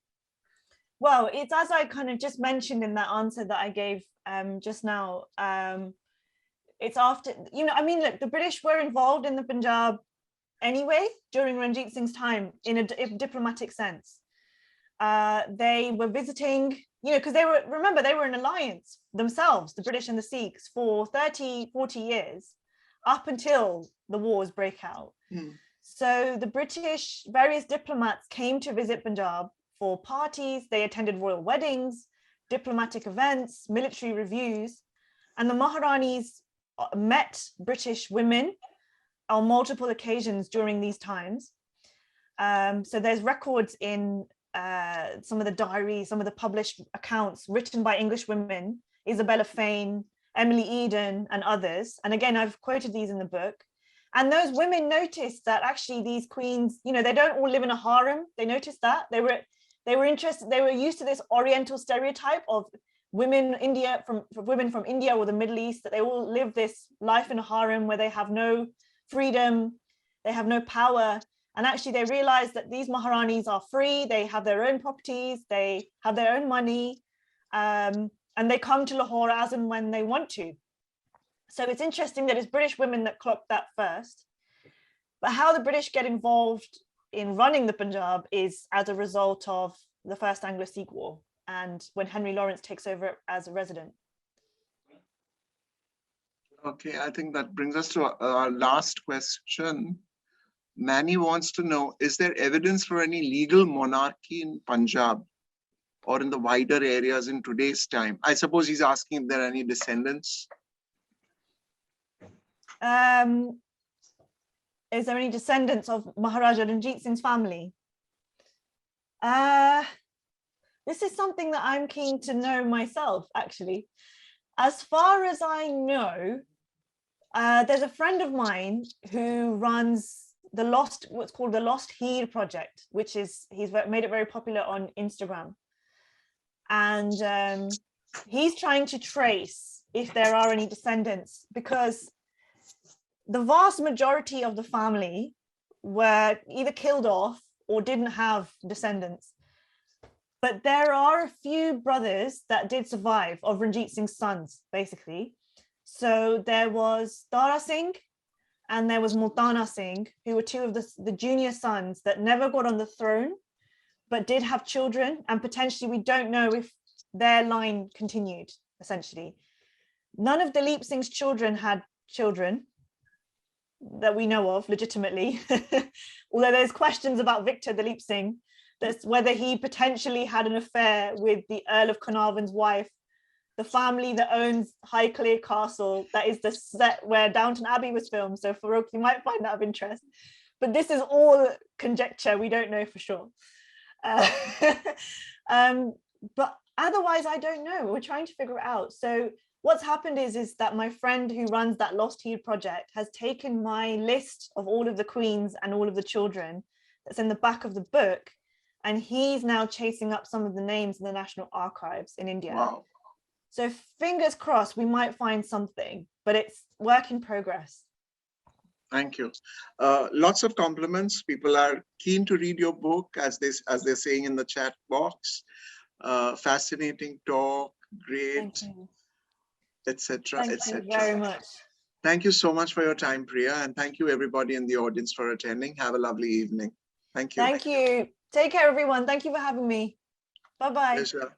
A: Well, it's as I kind of just mentioned in that answer that I gave just now. It's after, you know, I mean, look, the British were involved in the Punjab anyway during Ranjit Singh's time in a diplomatic sense. They were visiting, you know, because remember, they were in alliance themselves, the British and the Sikhs, for 30, 40 years, up until the wars break out. So the British, various diplomats came to visit Punjab for parties. They attended royal weddings, diplomatic events, military reviews, and the Maharanis met British women on multiple occasions during these times. So there's records in some of the diaries, some of the published accounts written by English women, Isabella Fane, Emily Eden, and others. And again, I've quoted these in the book. And those women noticed that actually these queens, you know, they don't all live in a harem. They noticed that. They were interested, they were used to this Oriental stereotype of women women from India or the Middle East, that they all live this life in a harem where they have no freedom, they have no power. And actually they realized that these Maharanis are free, they have their own properties, they have their own money, and they come to Lahore as and when they want to. So it's interesting that it's British women that clocked that first. But how the British get involved in running the Punjab is as a result of the First Anglo-Sikh War, and when Henry Lawrence takes over as a resident.
B: Okay, I think that brings us to our last question. Manny wants to know, is there evidence for any legal monarchy in Punjab or in the wider areas in today's time? I suppose he's asking if there are any descendants.
A: Is there any descendants of Maharajah Ranjit Singh's family? This is something that I'm keen to know myself, actually. As far as I know, there's a friend of mine who runs what's called the Lost-Her project, which is, he's made it very popular on Instagram. And he's trying to trace if there are any descendants, because the vast majority of the family were either killed off or didn't have descendants. But there are a few brothers that did survive, of Ranjit Singh's sons, basically. So there was Tara Singh and there was Multana Singh, who were two of the junior sons that never got on the throne, but did have children. And potentially we don't know if their line continued, essentially. None of Dalip Singh's children had children that we know of legitimately, although there's questions about Victor Dalip Singh, that's whether he potentially had an affair with the Earl of Carnarvon's wife, the family that owns Highclere Castle, that is the set where Downton Abbey was filmed. So Farouk, you might find that of interest, but this is all conjecture, we don't know for sure. But otherwise I don't know, we're trying to figure it out. So what's happened is that my friend who runs that Lost-Her project has taken my list of all of the queens and all of the children that's in the back of the book, and he's now chasing up some of the names in the National Archives in India.
B: Wow.
A: So fingers crossed, we might find something, but it's work in progress.
B: Thank you. Lots of compliments. People are keen to read your book, as they're saying in the chat box. Fascinating talk, great, etc., etc.
A: Thank you very much.
B: Thank you so much for your time, Priya, and thank you everybody in the audience for attending. Have a lovely evening. Thank you.
A: Thank you. Take care, everyone. Thank you for having me. Bye-bye.
B: Pleasure.